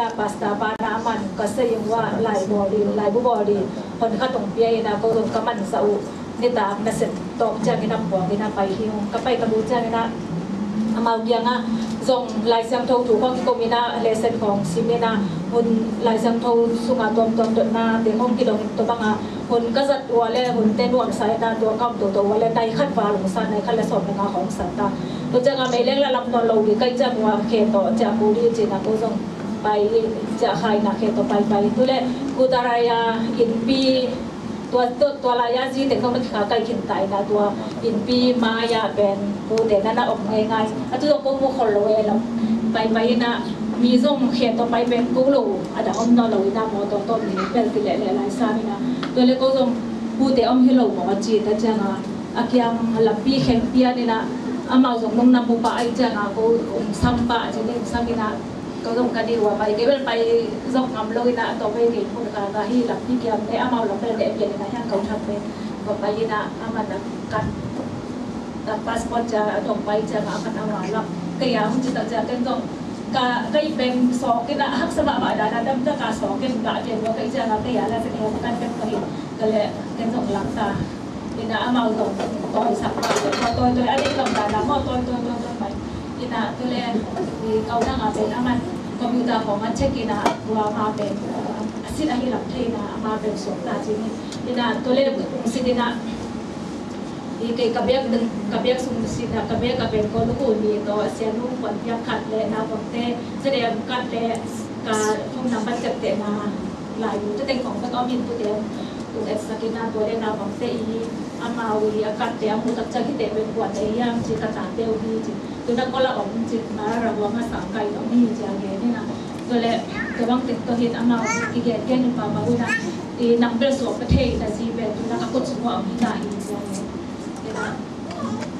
na pasta pa naman kasi yung wa live body kon ka tong piay na ko kaman sa u nita na set tok jang ina po ginapay yung kapay kabu jang ina amaw dia nga zong lai sang thâu thủ phong ko mina lesson kong simena hun lai sang thâu sunga tom na de hong ki dong to banga hun ka zat wale hun ten wang sai na to kam to wale dai khat wa lung san nai khat la som nga hong sa ta to janga mai leng la lam no lo gi kai jang wa khe to ja bu ri chi na ko zong pai ja khai na khe to pai tu le ku daraya in piตัวลายาจีแต่ก็มันขาไกลขินไตนะตัวอินปีมายาเป็นกูแต่นั่นน่ะออกง่ายๆตัวกูมุขโลเอลไปนะมีส่งเขียนต่อไปเป็นกูโลอาจจะอ้อมนอนโลอีน่าหมอต้นนี้เป็นสิเละหลายๆซานี่นะตัวเล็กก็ส่งกูแต่อ้อมให้โลหมอจีแต่จังอ่ะอากิยังลับปีแข็งเปียนี่นะอามาส่งน้องนำบุปผาไอจังอ่ะกูซ้ำปะจะได้ซ้ำนี่นะก็ต้องการดีว่าไปเก็บไปส่งนำโลอีน่าต่อไปนี่คนก็ให้ลับปีเกี่ยวในอามาหลับไปเด็กเกี่ยวในyang kau capai, kau bayi nak aman kan, tak pasport jah, dong bayi jah akan aman lah. Kaya aku cita jangan dong, kai pem sokin nak hak sebab ada dam dah kas sokin tak ada dua kai jah kaya lah sekian kan kan kaya kaya kan dong langta, ina amal dong, toy sakpa, toy ada dong dah, mau toy bayi, ina tu le kau dah ngapain aman, komputer kau macam kina buat apa asyik ahi lap thay na ama ben sok ta chini ina tole sidina kay kabiyak sum sina kabiyak kaben ko lu ni to asianu kon yak khat le na bonte sedem kat le ka thong nam ban kat te na lai yu te teng kong ka to min tu te tu ek sakina to le na bonte i ama wi akat te amu tak cha ki te ben kwa te yang chi ka ta te hi chi tu na ko la om chi na ra wa ma sa kai no ni ja ge ni naเลยตัวบางติดตัวเห็นอามาอีกแก่หนึ่งป่าวมาดูนะอีนับเบลสอบประเทศแต่ซีเบลตัวนักกฎสมว่ามีได้อีกอย่างเนี่ยนะ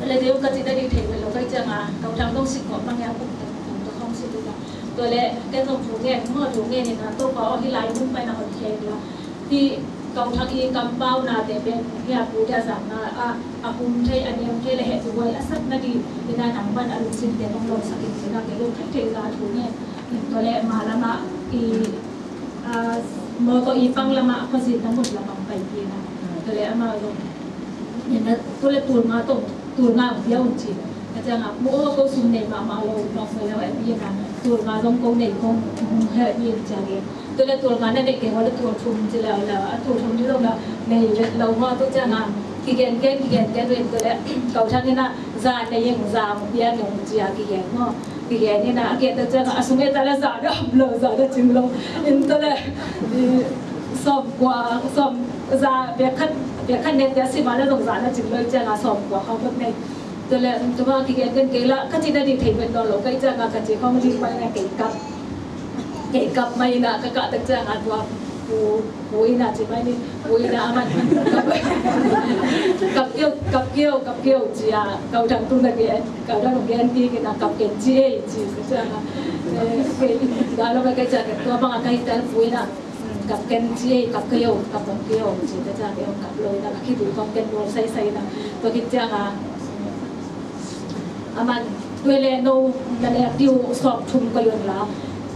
เลยเดี๋ยวก็จะได้ดีเทคเราก็จะมาเราทำต้องสิ่งของบางอย่างปุ๊บตัวห้องสิ่งตัวตัวเละแกต้องถูกเงี้ยเมื่อถูกเงี้ยเนี่ยนะตัวเขาที่ไล่มุ่งไปนะคนเทคแล้วที่กองทัพอีกำเป้านาแต่เป็นเฮียปูจะสั่งนะอาคุมใช้อันนี้ใช้เลยเหตุด้วยสักนาทีที่นายหนังบ้านอารมณ์สิ่งเดียวต้องลงสักอีกสิ่งนะแกลงเทคการถูกเงี้ยตัวเละมาละมาโมโตอีฟังละมาพอสิทั้งหมดละมาไปทีนะตัวเละมาลงเนี่ยนะตัวเละตูนมาตรงตูนมาเดียวจริงอาจารย์ครับโมก็ซุ่มเนี่ยมาเราลองไปแล้วไอ้พี่นะตูนมาลงกงเนี่ยกงเฮ้ยพี่จังเลยตัวเละตูนมาเนี่ยเด็กเก่งว่าตัวชุ่มจะแล้วตัวชุ่มที่ตรงนั้นในเราว่าตัวจังอ่ะกี่เกณฑ์ด้วยตัวเละเก่าทั้งนี้นะจานในยังจามเบี้ยหนุ่มจีอากี่เกณฑ์เนาะกี่นี่นะเกี่ยวกับเจ้าอาสมัยแต่ละศาสตร์อับเลยศาสตร์จริงเราอินเตอร์เลยสอบกว่าสอบศาสตร์เบียดขั้นเนี่ยแต่สิมาแล้วตรงศาสตร์จริงเลยเจ้าสอบกว่าเขาแบบนี้ตัวเลยตัวว่ากี่กันเกี่ยวละก็ที่ได้ดีถึงเป็นตอนเราใกล้เจ้ากันจริงเขาไม่ได้ไปไงเกี่ยวกับไม่นะก็กะตั้งเจ้าตัวปูอินะจีไม่นี่ปูอินะมันกับเกี่ยวจีอ่ะเขาทำตุ้งตะเกียบเขาทำตุ้งเกียบที่กันกับเกียบจีก็จะการเราไปกันจะตัวบางอะไรแต่ปูอินะกับเกียบจีกับเกี่ยวจีก็จะเกี่ยวกับเลยนะคิดดูกับเกียบเราใส่นะตัวคิดจะมันด้วยเลนูนั่นแหละที่สอบทุ่มก็ยนละ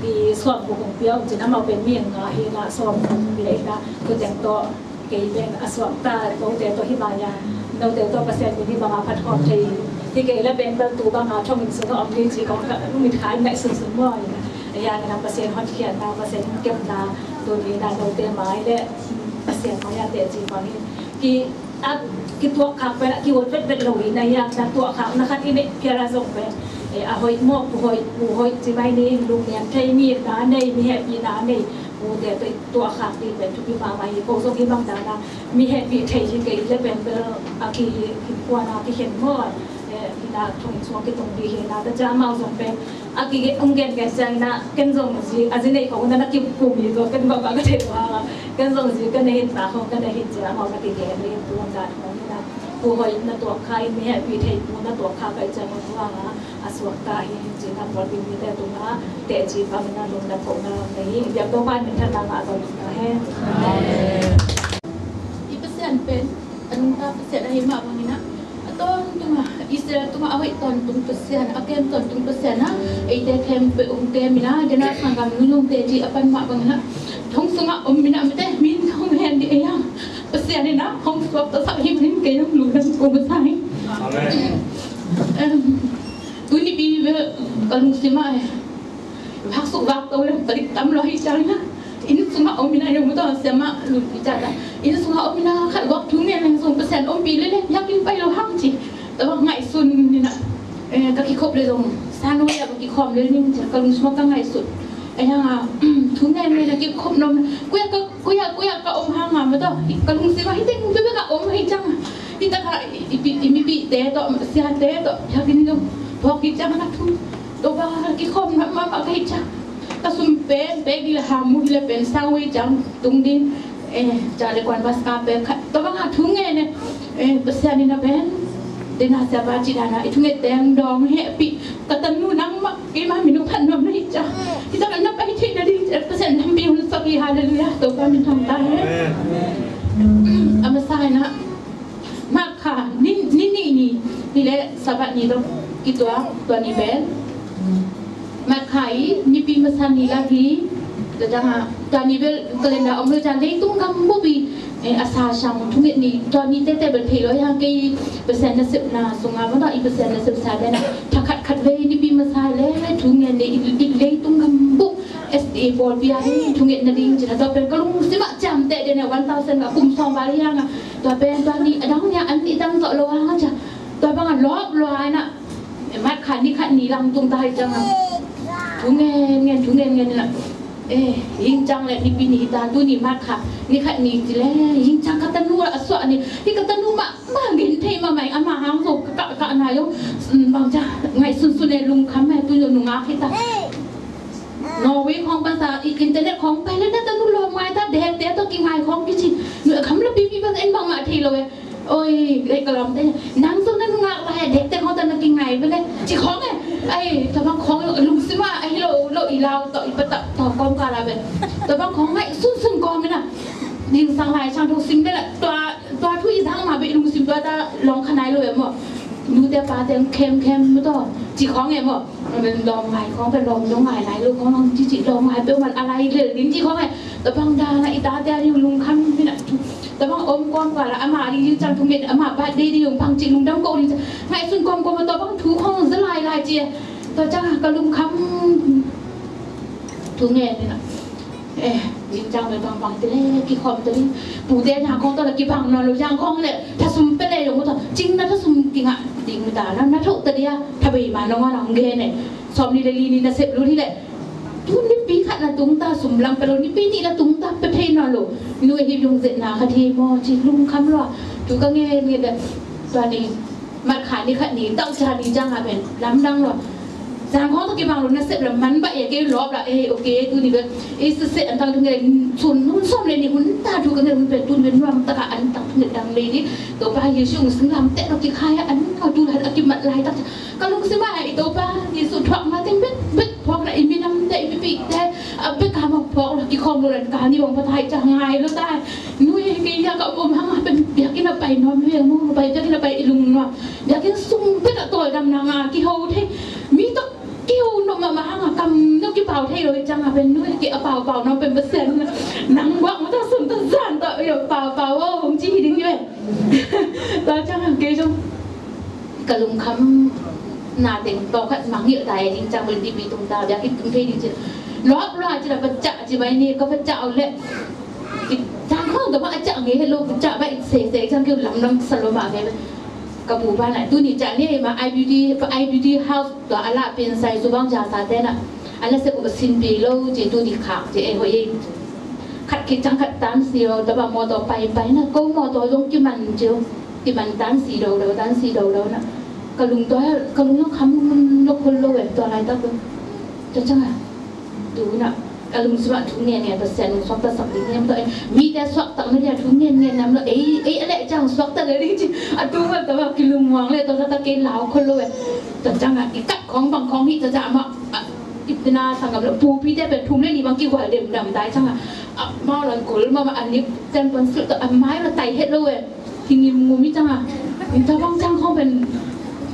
ที่สอบบุกเปียวจะนำมาเป็นเมียงเฮนะสอบเลยนะตัวแต่งตัวเกี่ยเป็นสอบตาตัวแต่งตัวฮิมายาเราแต่งตัวเปอร์เซ็นต์เป็นที่บางพัดคอที่เกี่ยและเป็นประตูบางช่องมินสุดอมดีจีของมิขายในสุดบ่อยนะอย่างนั้นเปอร์เซ็นต์ฮอตเขียนนะเปอร์เซ็นต์เก็บนาตัวนี้นะเราเตะไม้และเปอร์เซ็นต์ของยาเตะจีของนี้กี่ตัวขับไปกี่วันเป็นลอยในอย่างนั้นตัวขับนะคะที่นี่เพียร์ส่งไปหอยหมอกหอยจีไม่นี่ลุงเนี่ยใช้มีดนะในมีเหตุมีนะในแต่ตัวขาดตีเป็นทุกที่มาใหม่โกโซที่บางดานะมีเหตุมีใครที่เกิดและเป็นอาคีหินกวานาที่เห็นเมื่อที่นาทงสวงที่ตรงดีเห็นนะแต่จะมาส่งเป็นอาคีองเกนแกจังนะกันส่งสิอาจจะในของนั้นนักกิจกรรมอยู่ตัวกันบอกว่าก็เห็นว่ากันส่งสิกันเห็นตาของกันเห็นจะมาปฏิเสธเรื่องตัวการของนี่นะผู้หอยนัตัวใครมีเหตุมีใครผู้นัตัวข้าไปจะมาว่าอาสวงตาเห็นจีนับวันเป็นมีแต่ตัวนะแต่จีบางนาลงนับของเราในเดี๋ยวตัวบ้านเป็นทางอาตอนนี้นะฮะอีเปอร์เซ็นต์เป็นอันนั้นเปอร์เซ็นต์อะไรมาบางนี้นะต้นตัว Israel tu awak tontung persen, akan tontung persen na, ide kem pe mina, jena sangam nunung teji apa mak bangna, hong sunga mina mete min hong hen di ayam, persen ni na hong swap tak sah himin kaya luran kumasai. Tu ni bi kalung sima, hasuk waktu le, balik tam lohi caranya. Ini sunga mina yang betul sama lu bicara. Ini sunga mina kat waktu ni yang sung persen pilih le, yakin pai lo hang ci. Tapi ngai sun ni nak, kaki kop le dong. Sanu ya kaki kop le ni kalau semua kan ngai sun. Yang tunai ni kaki kop nom. Kuya ka hang betul. Kalau sima hiting bebe ka hijang. Kita ka imi te to sihat te to yakin dong. Pok hijang nak tu. Doba kaki kop mama ka hijang. Kasum pen gila hamu gila pen sawi jang tungdin cari kuan pas kape toba nggak tunge ne pesan ina pen dina siapa cidana itu ngeteng dong happy ketemu nang mak kima minum nom ni ca kita kan nampak itu dari pesan hampi untuk haleluya toba minum tahe amasai na maka ni le sahabat ni tu gitu tuan ni pen Makai ni pi masan ni lagi, jangan tuan ni bel kalenda omlo jangan itu kamu bi asal sang tungit ni tuan ni tete berpilo yang kei persen nasib na sungai mana i persen nasib sada na takat kat le ni pi masan le tungit ni le itu kamu SDA bol biar tungit nading jadi tuan pen kalau simak jam tete dia 1000 kat kumsong balik yang tuan pen tuan ni adangnya anti tang sok loang aja tuan bangan loap loai nak mat kan ni lang tung tai jangan Tungen nak hincang le ni bini kita tu ni mak ni kat ni le hincang kata nu aswa ni kata nu mak gin thei ma mai ama hang so ka na yo bang cha ngai sun le lung kham mai tu yo nu nga kita Norway ของภาษาอินเทอร์เน็ตของไปแล้วแต่nu lo mai ta de te to ki ngai ของ ki chi nu kham la bi ba en bang ma thei lo ôi cái cầm thế nắng xuống nó ngạc lại đẹp thế con ta nó kinh ngày bên đây chỉ khó này ai tao băng khó lùng xí mà ai lộ ý lao tội bất tập thò con cả là vậy tao băng khó ngại sung con cái nào đi sang lại sang thu sinh đấy là toa thui sang mà bị lùng xí toa ta lòng khăn này rồi mà nu te pa te kem mới to chỉ khó nghe mà mình lòng ngày khó phải lòng giống ngày này luôn khó chỉ lòng ngày bên mình aiเลยลิ้นchỉ khó ngày tao băng đa lại ta te đi lùng khăn bên nàyแต่ว่าอมก้อนกว่าละอามาดีจังทุกเม็ดอามาบาดดีอยู่พังจริงลุงดำโกดีจังไงสุนกอมกอมตัวบ้างถูห้องสลายเจียตัวจ้ากระลุมคำทุกเม็ดนี่นะจริงจังเลยบางๆแต่เล่กี่คอมตัวนี้ปูเดียร์ของตัวละกี่พังนอนหรือย่างของเลยถ้าซุ่มเป็นเลยหลวงพ่อจริงนะถ้าซุ่มจริงอ่ะจริงไม่ตาแล้วนะทุกตัวเดียถ้าไปมาน้องว่าน้องเกเนี่ยสอบนี่เลยนี่นะเสพรู้ที่แหละทุนนี่ปีขัดละตุ้งตาสุ่มลังไปเลยนี่ปีนี่ละตุ้งตาไปเทนอนหลงนุ้ยที่ยงเสร็จนาคดีมอจีลุงคำว่าถูกก็เงี้ยแบบตอนนี้มาขายนี่ขัดนี่ตั้งชาดีจังอ่ะเป็นล้ำดังหรอจางของตะกี้บางหลงนั่นเสร็จแล้วมันไปอย่างเงี้ยรอบละโอเคตัวนี้แบบเสร็จอันตั้งถึงเงี้ยส่วนนู้นส้มเลยนี่หุ่นตาถูกกันเลยมันเป็นตุนเป็นรวมตะกะอันตั้งถึงดังเลยนี่ตัวป้าเยซูซึ่งลำเตะเราที่ขายอันเขาดูแลอันกิมมัดลายตั้งก็ลุงซื้อมาไอ้ตัวป้าเยซูถอดมาเต็มเบ็ดพอกละไอ้มีน้ำเตะมีปีกแต่เบ็ดการมาพอกละกี่คอมโบราณการนี่บางประเทศจะง่ายแล้วได้นุ้ยกี่อยากกับผมทั้งเป็นอยากกินไปนอนไม่อยากนู่นไปอยากกินไปลุงว่าอยากกินซุ่มเป็ดตัวดำนางากี่เขาที่มีต้องกี่หูนมมาหางกำนกกี่เป่าเท่เลยจังอ่ะเป็นนุ้ยกี่เป่าน้องเป็นเปอร์เซ็นต์นังวักมันต้องสุ่มต้องสั่นต่อเดี๋ยวเป่าว่าผมจี้ดิ้งอยู่แล้วจังอ่ะกี่จังกระลุงคำนาเต็งเป่าขัดหมังเหยียดใจจริงจังเป็นดีบีตรงตาอยากกินตุ้งเท่จริงๆล้อจะแบบจะจีบไอ้นี่ก็จะเอาเลยจางข้องแต่ว่าจะอย่างนี้ให้ลูกจะไปเสกจังคือหลังน้ำสโลมาไงกระปูบ้านไหนตัวนี้จะนี่มาไอบิวตี้เฮาส์ตัวอะไรเป็นไซส์สุบังจาซาเต้น่ะอันนั้นเสกสินปีโลจีตัวนี้ขาจีเอหัวยี่ขัดคิดจังขัดตันสีเราแต่ว่ามอต่อไปนะก็มอต่อลงที่มันเจียวที่มันตันสีเรานะกระลุงต้องคำมันลกคนโลแบบตัวอะไรตั้งจะจังอ่ะดูนะกระลุงสวัสดิ์ทุกเนี่ยแต่เซนสวัสดิ์สักนิดเนี่ยตัวเองมีแต่สวัสดิ์ตั้งเนี่ยทุกเนี่ยน้ำแล้วอะไรจังสวัสดิ์แต่เลยจริงอ่ะดูแบบแต่ว่ากินลุงวางเลยตอนนั้นตะเกียงเหลาคนโลแบบจะจังอ่ะอีกกัดของบางของที่จะมาอิบนาสังกับปูพี่ได้เป็นทุ่มเล่นนี่บางกี่วันเดิมดำได้จังอ่ะมาหลังกุลมาอันนี้เจนเป็นสุดแต่ไม้เราไต่เฮ็ดเลยที่งิมงูมิจังอ่ะอินทบางจังเขาเป็น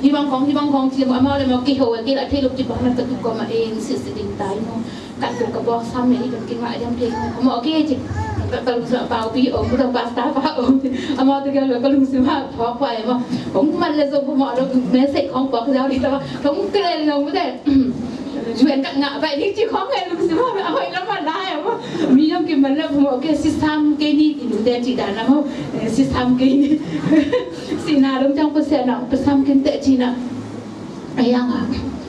hi bang khong chi ma ma le ma ki ho ki la thei lu chi bang na ka ko ma eng si si ding tai no kan ka bo sam me kan ki ma jam thei ma ki chi ka lu sa pa pi o mu da pasta pa o ama to ka lu si ma pho pai ma ong man le so ma lo me se khong pa ka di ta thong ke le no mu de chuyện cặn ngạ vậy thì chỉ có ngày lúc xưa mà hỏi lắm mà lại mà mi trong cái mình là một cái system cái đi thì đúng tên chỉ đã làm không system cái xí nào đúng trong cái xe nào system kinh tế chỉ nào ấy à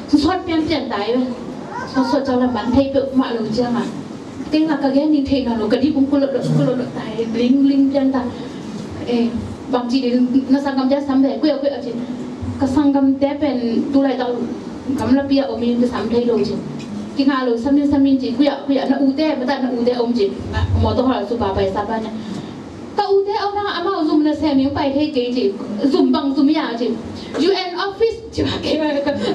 suốt biến chuyển tái vậy suốt cho làm bắn thay tự mọi lúc chưa mà cái là cái như thế nào nó cái đi cũng có lợn tái linh trên ta bằng chỉ để nó sang cầm giá sắm về quẹo chị cái sang cầm té bên tu lại tao cắm là bia ông mình cái sắm thay rồi chứ cái ngà rồi sắm mình chỉ quẹo nó ute mà ta nó ute ông chỉ mà tôi hỏi số bà bài sao ba nhá cái ute ông đang ăn mà dùng là xem miếng bài thay cái chỉ dùng bằng dùng nhà chỉ UN office chỉ cái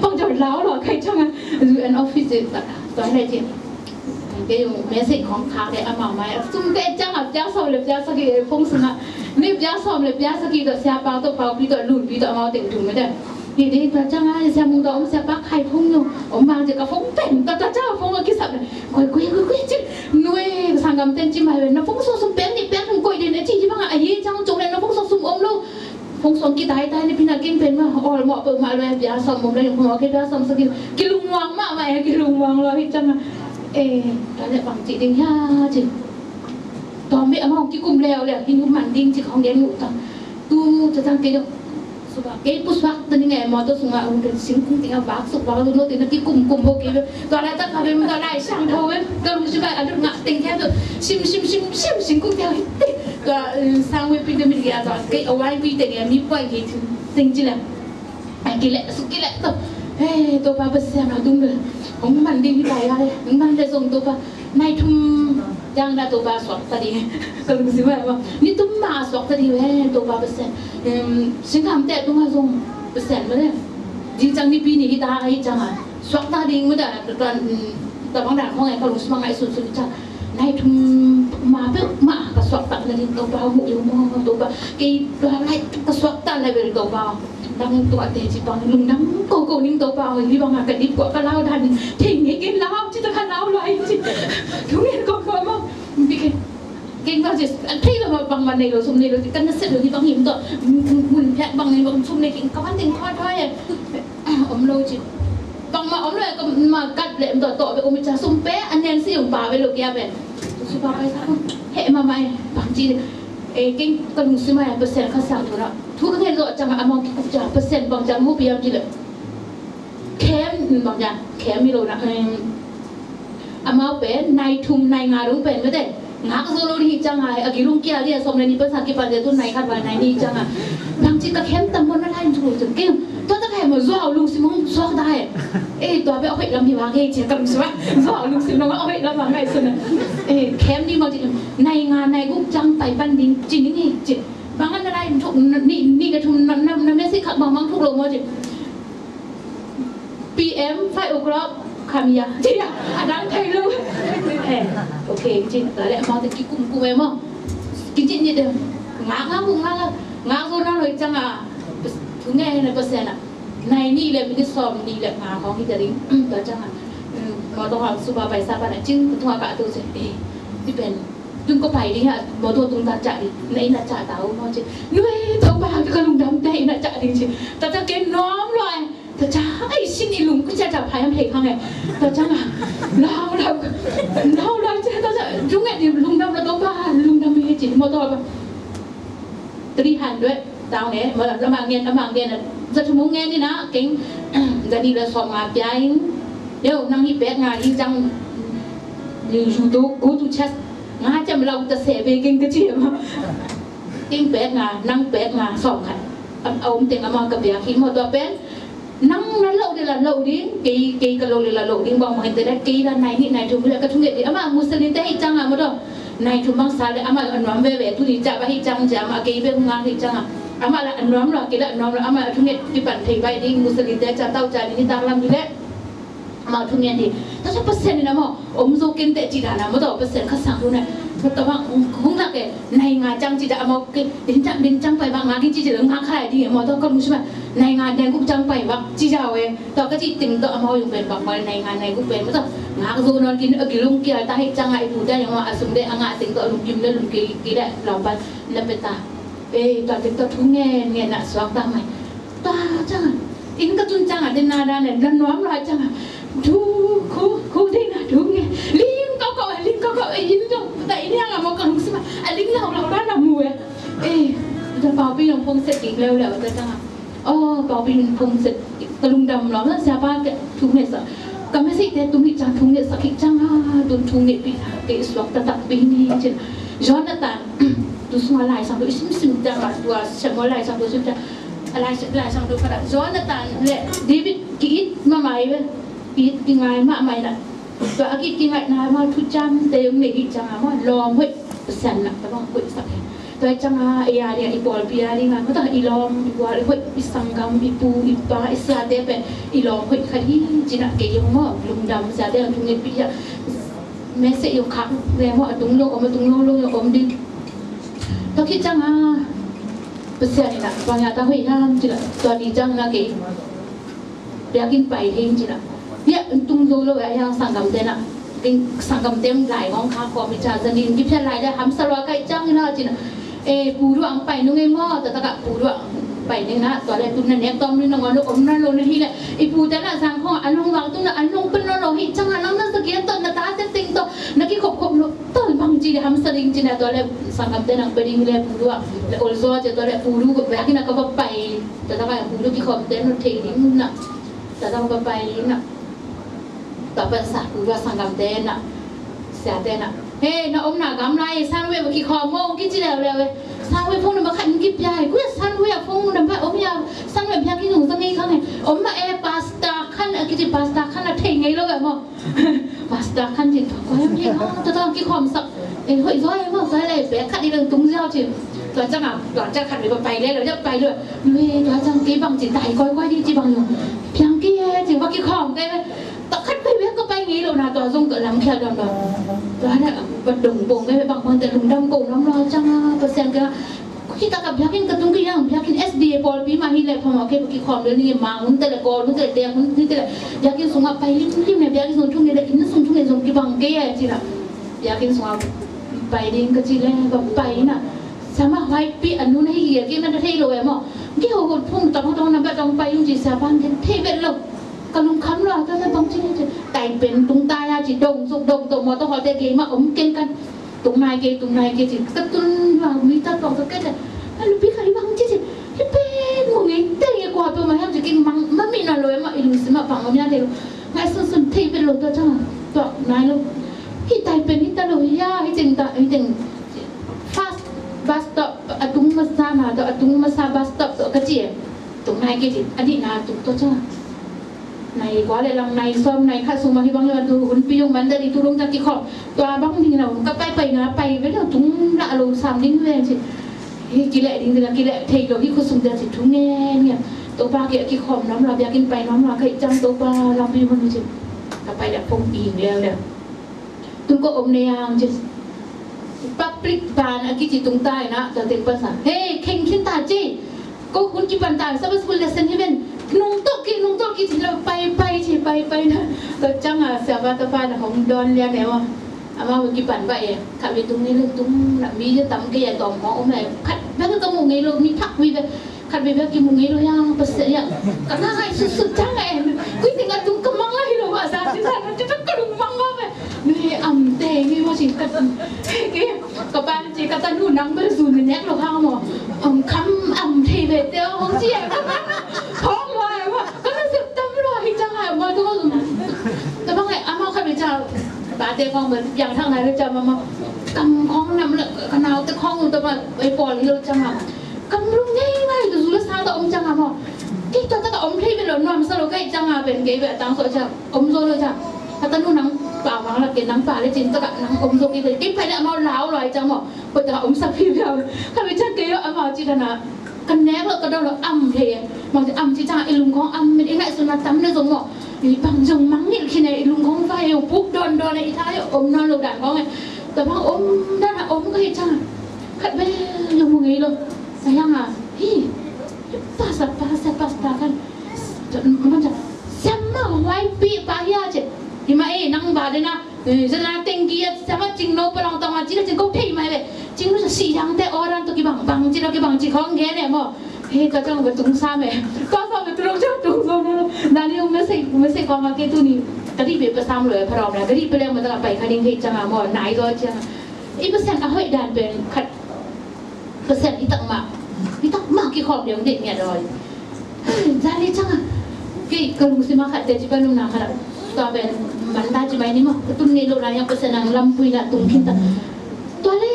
bằng chọn láo rồi cái trong UN office thì tối nay chị cái messageของขาได้อามาไม่ซุ่มเตะจังอ่ะจ้าสอบเลยจ้าสกีฟงซึ่งอ่ะนี่จ้าสอบเลยจ้าสกีตัวเสียเปล่าตัวเปล่าพี่ตัวลุ่นพี่ตัวเอาเต็มถุงไม่ได้นี่ดีตัวจังอ่ะเสียมุงตัวเสียปักไข่พุ่งอยู่ผมบางจะกับฟงเต็มตัวเจ้าฟงก็คิดสับเลยกุยจิ๊บนุ้ยสังกัมเต็มจิ้มไปเลยน้ำฟงโซ่ซุ่มแป้งนี่แป้งถึงกุยเด่นไอ้จีบ้างอ่ะไอ้ยี่จังจงเลยน้ำฟงโซ่ซุ่มอมลูกฟงสองกี่ตายนี่พี่นักกินเป็นมาอ๋อเหมาะเปิดมาเลยจ้าสอบผมเลยผมบอกแค่จ้าสอบสกิลกิลุงวังมากไหมกิลุงวังเลยพี่จังอ่ะแล้วเนี่ยบางจีดิ้งย่าจีตอนไม่เอาห้องที่กลุ่มแล้วเลยที่นุ่มมันดิ้งจีของเดียนหนูต่อตู้จะตั้งเกลียวสุภาพเกลียวปุ๊บวักตอนนี้ไงมอเตอร์ส่งมาอุ้งกันสิงคุ้งติ้งเอาวักสุภาพตัวโน้ตติ้งนั่นที่กลุ่มโบกี้ตอนแรกตั้งเขาเป็นตอนแรกช่างเท่าเว้ยก็รู้สึกว่าอันนั้นติ้งแค่ตัวชิมสิงคุ้งเท่าตัวสร้างเว็บปีเดมิเดียตอนเกลียวเอาไว้ปีแต่เนี่ยมีป่วยกี่ติ้งจีเลยไอ้กี่แหละสุกี้แหละตัวตัวปลาเปอร์เซ็นต์เราดุ้งเลยผมมันดิ้งที่ไหนเลยมันจะส่งตัวปลาในทุ่มย่างได้ตัวปลาสดตาดีก็รู้สึกว่านี่ตุ้มมาสดตาดีเว้ยตัวปลาเปอร์เซ็นต์สิ่งทำแต่ตัวมาส่งเปอร์เซ็นต์มาเลยจริงจังนี่ปีนี้ที่ตาให้จังอ่ะสดตาดีไม่ได้แต่บางด่านเขาไงเขารู้สึกว่าไงสุดจังในทุ่มมาเพื่อมาก็สดตัดเลยตัวปลาหมูอยู่มองตัวปลากี่ตัวอะไรก็สดตัดเลยเป็นตัวปลาดังตัวเตจิตอนลุงน้ำโกนิ่งตัวเปล่าที่บางงานกันดิบกว่าก็เล่าทันทิ้งให้กินเล่าที่จะขันเล่าไรจิทุกอย่างก็กลัวมากพี่เก่งมากจิที่เราบางวันในเราสุ่มในเรากันนั่นเสร็จเลยที่บางหิมตัวหุ่นแพะบางในบางสุ่มในกินก็วันติงทอดอมโลจิบางมาอมเลยก็มากัดเละตัวไปอมจะสุ่มเป๊ะอันนี้สิของป่าไปลูกแย่เป็นสุภาพไปสักเหะมาไหมบางจีเก่งก็ลุงซื้อมาเปอร์เซ็นต์เขาสั่งถูกแล้วทุกเงินเราจะมาเอากี่จ่าเปอร์เซ็นต์บางจานหูเปียมจีเลยแคมบางอย่างแคมมีโลนะเอามาเป็นนายทุ่มนายงานรุ่งเป็นไม่ได้งานก็โซโล่ที่จังไงอากิลุงเกียร์เรียกสมในนี้ภาษาญี่ปุ่นจะตุนนายขัดไว้นายนี่จังอ่ะบางทีก็แคมตำบลนั่นได้ถูกจังเก่งตัวตะแคมมาซ้อลุงซิมงซ้อได้ตัวไปเอาไปลำที่วางเฮ้ยเจ้ากันใช่ไหมซ้อลุงซิมงเอาไปลำวางไงสุดนะแคมนี่บางทีนายงานนายกุ๊กจังไปบันดิงจริงนี่จิบางอันอะไรถูกนี่ก็ทุ่มน้ำเมสิขัดบางทุกโลมาจิ PM 5 o'clock คำยาจริงอ่ะอันนั้นไทยรู้โอเคจริงแต่แล้วมาแต่กี่กลุ่มกูเองมั้งกินจริงนี่เดียวงาโซนนั่นเลยจังอ่ะถึงไงในเปอร์เซ็นต์อ่ะในนี่เลยมีที่สอบนี่แหละงาของที่จะดิ้งแต่จังอ่ะมาต้องหาสุภาพไปซาบันจริงตัวกะตัวเสียที่เป็นจุนก็ไปดิฮะบอกตัวตรงตาจ่าดิในน่าจ่าเต่ามาจริงนุ้ยเต่าบางก็ลุงดำแต่น่าจ่าจริงแต่จะเกณฑ์น้อมเลยแต่จ้าไอ้ชิ้นอีลุงก็จะจับพายน้ำเพลงข้างไงแต่จ้าอ่ะเราเจ้าแต่จะจุงไงดิลุงดำแล้วตัวบ้าลุงดำมีจริงมาตัวแบบตรีหันด้วยดาวเนี่ยมาละมังเงี้ยจะชั่วโมงเงี้ยนี่นะเก่งแต่นี่เราสอบงานใหญ่เดี๋ยวนั่งที่เป็ดงานยิ่งจังอยู่ตู้กูตู้เช็ดงาจำเราจะเสพเก่งกระเจี๊ยบเก่งเป็ดงานั่งเป็ดงาสองขันเอาเต็งเอามากระเบียกินหมดตัวเป็ดนั่งนั่นเราเดี๋ยวเราดิ้งกี่กับเราเดี๋ยวเราดิ้งบางมันแต่ได้กี่ด้านในนี่ในทุ่มเลยก็ทุ่มเด็ดดิอามามุสลิมแต่ให้จังอ่ะมาดอในทุ่มบางสายเลยอามาอันน้อมเว่ทุลีจับไปให้จังอามากี่เรื่องงานให้จังอ่ะอามาละอันน้อมละกี่ละอันน้อมละอามาทุ่มเด็ดที่ปั่นทิ้งไปดิ้งมุสลิมแต่จับเต้าใจนี่ตามลำอยู่แล้วมาทุ่มเด็ดดิถ้าจะเปอร์เซ็นต์นี่นะมั้งอมโซกินแต่จีดานะมาดอเปอร์เซ็นต์ข้าสั่งดูเนี่ย แต่ว่าคงจะแกในงานจังจีจะเอามาดินจังไปว่างานจีจะเรื่องงานขายดีหมอต้องก็รู้ใช่ไหมในงานแดงกุ๊จังไปว่าจีจะเอาต่อก็จีติ่งต่อเอามาอยู่เป็นแบบว่าในงานในกุ๊เป็นไม่ต้องงานก็นอนกินกินลุงเกียร์ตาให้จังไอ้ผู้ได้ยังว่าอสมได้งานติ่งต่อลุงกิมได้ลุงกี่ได้เราไปแล้วไปตาต่อติ่งต่อทุ่งเงี้ยน่ะสว่างตาใหม่ตาจังอินก็จุนจังอ่ะเดินนาดาเนี่ยนั่นน้อมลอยจังอ่ะดูคู่ได้นะดูเงี้ยลิงก็อินจังแต่อินยังอ่ะมันก็รู้สึกว่าลิงเราได้หนักมวยจะเป่าปีนพงเสร็จอีกแล้วจะจังอ่ะเป่าปีนพงเสร็จตะลุงดำเราแล้วเสียบ้านแกทุ่งเนี่ยสักก็ไม่ใช่แต่ตุ้งนี่จังทุ่งเนี่ยสักอีกจังโดนทุ่งเนี่ยปีเกสวกตัดปีนี้จริงย้อนนั่นดูสมัยหลายสังดูซิมจังอ่ะตัวสมัยหลายสังดูซิมจังอะไรสังดูขนาดย้อนนั่นเลยเดวิดกีดมาใหม่เว้ยกีดกินไงมาใหม่น่ะตัวอากิดกินไงนายมาทุจำแต่ยังไม่ดีจังอ่ะว่าลองเว้ยเส้นน่ะแต่ว่าเว้ยสักแค่ตัวจังอ่ะไอ้ยาเนี่ยไอ้บอลพี่ยานี่ไงมันต้องอีลอมอีบอลเว้ยอีสังกัมอีปูอีปลาอีเสียเดบอีลอมเว้ยคดีจีน่ะเกี่ยงมั่วลุงดำเสียเดบทุ่งเงินพี่ยาแม่เสียอยู่ขังแล้วว่าตุ้งโลกเอามาตุ้งโลกเอาอมดิตัวคิดจังอ่ะbesar ni nak banyak tahu yang tidak tuan dijang lagi dia kin pai hing tidak dia untung dulu yang sanggam dia nak sanggam dia lai ngong kha ko mi cha zanin ki phe lai da ham salwa kai chang na tidak pu ruang pai nu ngai mo ta ta ka pu ruang pai ni na tuan le tun na nek tom ni na ngon om na lo na hi le pu ta na sang kho anong wang tu na anong pen lo hi chang anong na sakian ton na ta te ting to na ki khop khop lo to bang ji ham saling ji na tuan le sanggam dia nak beding le pu ruang le also je tuan le pu ru ko ba ki na ka ba pai ta ta ka pu ru ki khop dia no thei ding na ta ta ba pai na ta ba sa pu ruang sanggam dia na sia dia na na om na gam lai san we ba ki kho mo ki ji le we san we phong na ba khan ki pyai ku san we phong na ba om ya san we pya ki nu sang ngai khang om ma pasta khan ki ji pasta khan na thei ngai lo ba mo pasta khan ji ko em ni ta ta ki khom sak hoi roi mo sai lai be khat đi đường tung giao chiตัวจังอ่ะตัวจังขันไปเลยเราจะไปเลยเว้ยตัวจังกี่บังจีตายก้อยดีจีบังอยู่เพียงกี่จีว่ากี่ของได้ไหมตักขันไปเว้ยก็ไปงี้เราตัวทรงเกิดลำแค่ดำตัวเนี่ยบัดดุงบงได้บางคนแต่ดุงดำโกงน้ำรอจังเปอร์เซ็นต์ก็ที่ตะกับเพียงกินกระตุ้งกี่อย่างเพียงกิน SD บอลปีมาฮิเลยพอมาแค่กี่ของเดี๋ยวนี้มาหุ่นแต่ละกอหุ่นแต่ละเดียหุ่นแต่ละอยากกินส่งไปริมเนี่ยอยากกินส่งทุ่งเนี่ยได้กินส่งทุ่งเนี่ยส่งกี่บังกี่จีละอยากกินส่งไปดิ้งก็จีเลยแบบไปน่ะsama wai pi anu nei hi ki man thei lo emo ki ho phung tong na ba tong pai yung ji sa ban den thei bet lo kalung kham lo ta bang chi tai pen tung ta ya ji dong suk dong to mo to ho te ge ma ken kan tung nai ke ji ka tun wa mi ta tong ka ke anu pi khai bang chi hi pen mo ngai te ye kwa pe ma ham ji king mang ma mi na lo emo ilu sima pang ma ya de ngai sun thei bet lo ta cha to nai lo hi tai pen hi ta lo ya hi jing bus stop atung masama to atung masa bus stop to kecil tung naik ke adik na tung to cha naik kuala lang naik som naik kat sumah hi bang yo tu hun piung bandar itu rong tak kikop to abang ding na ka pai na pai ve lo tung la lo sam ding ve chi hi kile ding la kile thei lo hi ko sum da chi thung nge nia to ba ke kikop nam la bia kin pai nam la kai chang to ba la pi mon chi ka pai da phong ing le tung ko om ne yang chi public ban aki chi tung tai na ta ten pasa hey king kin ta chi ko hun ki pan ta sa school lesson hi ben nung to ki chi lo pai na to chang a sa ba ta pa na hong don lia ne wa ama ki pan ba e kha vi tung ni lu tung na mi je tam ke ya tom mo om này khat ba ka mu ngai lo mi thak vi be khat vi be ki mu ngai lo ya pa se ya ka na hai su chang ai ku ni nga tung ka mang la hi lo ba sa chi sa na chi ka lu mang ba be ni am te ngi mo chi ka ki các bạn chỉ các ta nuôi nắng với dù mình nhắc được không mà khăm thì về tiêu không chỉ là các bạn không rồi mà các bạn sự tâm rồi chẳng hạn mà tôi dùng tôi bắt lại áo khai bị chào bà tiêu con mình dạng thằng này chào mà cầm con nằm lại cái nào tôi không tôi mà ấy bỏ đi luôn chẳng hạn cầm luôn ngay này từ dù là sao tôi ông chẳng hạn mà cái cho tất cả ông thấy bên lớn nằm sao rồi cái chẳng hạn bên cái về tăng sợ chẳng ông rồi rồi chẳng các ta nuôi nắng bảo mà là cái nắng bà lên trên tất cả nắng ông rồi cái phải đã mau láo rồi chẳng mà bây giờ ông sắp phim rồi các bạn chắc cái đó mà chỉ là cần né rồi cái đâu là thì mà thì chỉ chẳng ai lùng con mình lại xuống là tắm nó giống thì bằng dùng mắng như khi này lùng con vai bút đòn này thay ôm non lục đạn con này แต่บางอมด้านอมก็เห็นจังขัดไปยังมึงไงเลยแต่ยังอ่ะฮีpas kan macam sama wifi payah je di mai nang badena sana tinggi sama jingno pelang tong aji le jingko pei mai le jingno si yang te orang tu ki bang ji khong ge ne mo he ka jang ba tung sa me ka sa me tung cha tung so na na ni me se ko ma ke tu ni tadi be pa sam le pharom la tadi pe le ma ta pai kha ding he chang mo nai do chang i percent a hoi dan ben khat percent i tak ma ki khop deu de nya rồi ra đi chăng à cái kalau si makat dia juga nung nak kalau tu apa manda cuma ini mah tu ni lo yang pesanan lampu nak tung kita tu le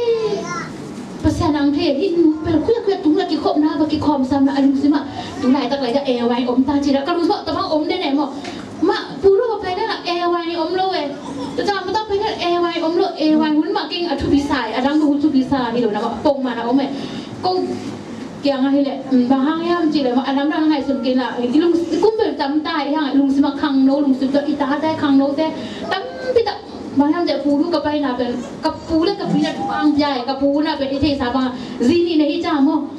pesanan dia ini pel kuya tung lagi khop na bagi khom sam na alung si mak tung lai tak lai dah airway om ta cira kalau sebab tebang om dia ni mah mak puru apa dah nak airway ni om lo tu jangan betul apa dah airway om lo airway hun mak king atu bisa adang tu bisa ni lo nak pong mana om kau yang ahli bahang yang cila mak anam nang hai sun kena ilung kumpul tam tai yang ilung simak kang no ilung simak ita tai kang no te tam pita bahang je pulu kapai na ben kapule kapina pang jai kapuna ben ite sabang zini ne hija mo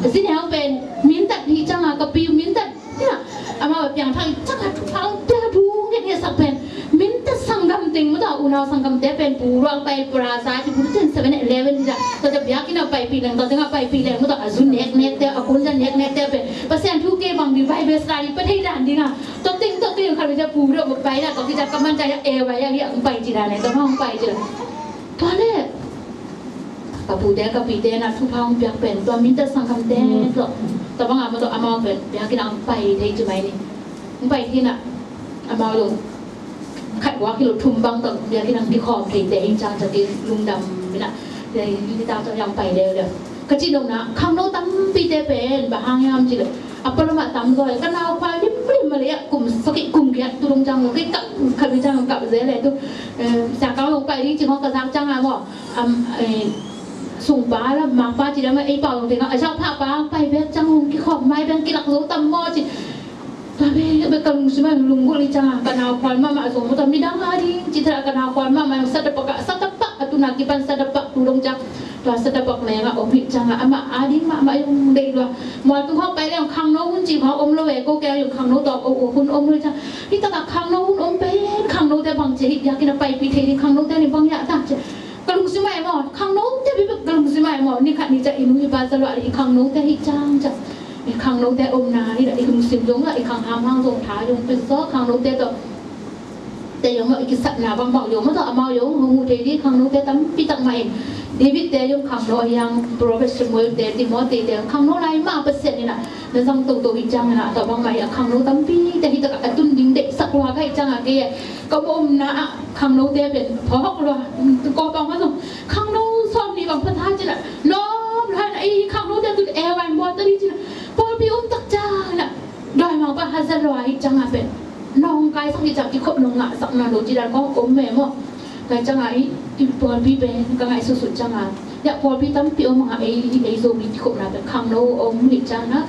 zini hang ben minta hija nga kapi minta ya ama yang thang chak thang te du nge ne sak ben minta sanggam ting mo ta unau sanggam te ben purang pai prasa ti puru 7-11 ja to ja biak ina pai pi lang to tengah pai pi lang mo ta azun nek te akun jan nek te ben pasien thu ke bang di vai bes lari pe thei dan dinga to ting khan ja puru mo pai na to ki ja kaman ja e vai ya yang pai ji da ne to hong pai ji to le kapu te kapi te na thu phang biak ben to minta sanggam te to bang ama to ama ben biak ina pai thei ji mai ni pai thi na ama loขัดว่าที่เราทุ่มบังต่อเดี๋ยวที่นั่งที่ขอบเพลงแต่เองจังจะกินลุงดำนี่นะเดี๋ยวที่ตามจะยังไปเร็วเลยก็จีนงนะข้างโน้ตั้มปีเตเป็นบะฮางยามจีเลยอัปปะละมาตั้มเลยก็นาวพายที่ปริมาเลยกลุ่มสกิกลุ่มเกียรตุลงจังก็กับขัดวิจังกับเจ๊เลยทุกจากการลงไปที่จีนเขากระซังจังอ่ะบอกส่งป้าแล้วมังป้าจีแล้วมาไอ้เป่าลงถึงอ่ะชอบพาป้าไปเบ็ดจังที่ขอบไม้เป็นกิหลักรู้ตั้มหม้อจีtapi bekalung semua lunggu li cang kanau kual mama aso muta midang hari citra kanau kual mama yang sadapak atu nakipan sadapak tulung cang tu sadapak menga opi cang ama adi mama yang dei dua mual tu hok pai yang khang no hun ji hok om lo we ko ke yang khang no to o hun om lo cang ni ta khang no hun om pen khang no te bang je yakin pai pi thei khang no te ni bang ya ta je kalung semua mo khang no te bi kalung semua mo ni khat ni ja inu ba salwa ni khang no te hi cang cang khang nấu te ôm na đi lại không xin giống lại khang ham hang dùng thái dùng bên gió khang nấu te to te giống lại cái sạch nào băng bọc giống nó màu giống không thấy đi khang nấu te tắm pi tặng mày David te giống khang nấu yang professional te Timothy te khang nấu lại mà percent này nè nên rằng tổ hình trang này nè tao băng mày khang nấu tắm pi te đi tất cả tuân đinh đệ sắc hoa cái trang à kia có ôm na khang nấu te bên phó học rồi có băng hết rồi khang nấu xong đi bằng phân hai chứ nè lốp hai này khang nấu te từ airway bò tới đi chứพอพี่อุ้มตักจ้าน่ะดอยมาป่ะฮัซาลอยจังอ่ะเป็นน้องกายสักจากที่คบน้องอ่ะสักนาโดจีดันก็อมแม่หมดกายจังไงที่พอพี่เป็นก็ไงสุดๆจังอ่ะอยากพอพี่ตั้มพี่อุ้มไอ้โซบีที่คบน่ะเป็นคังโนอมหนิจังนะ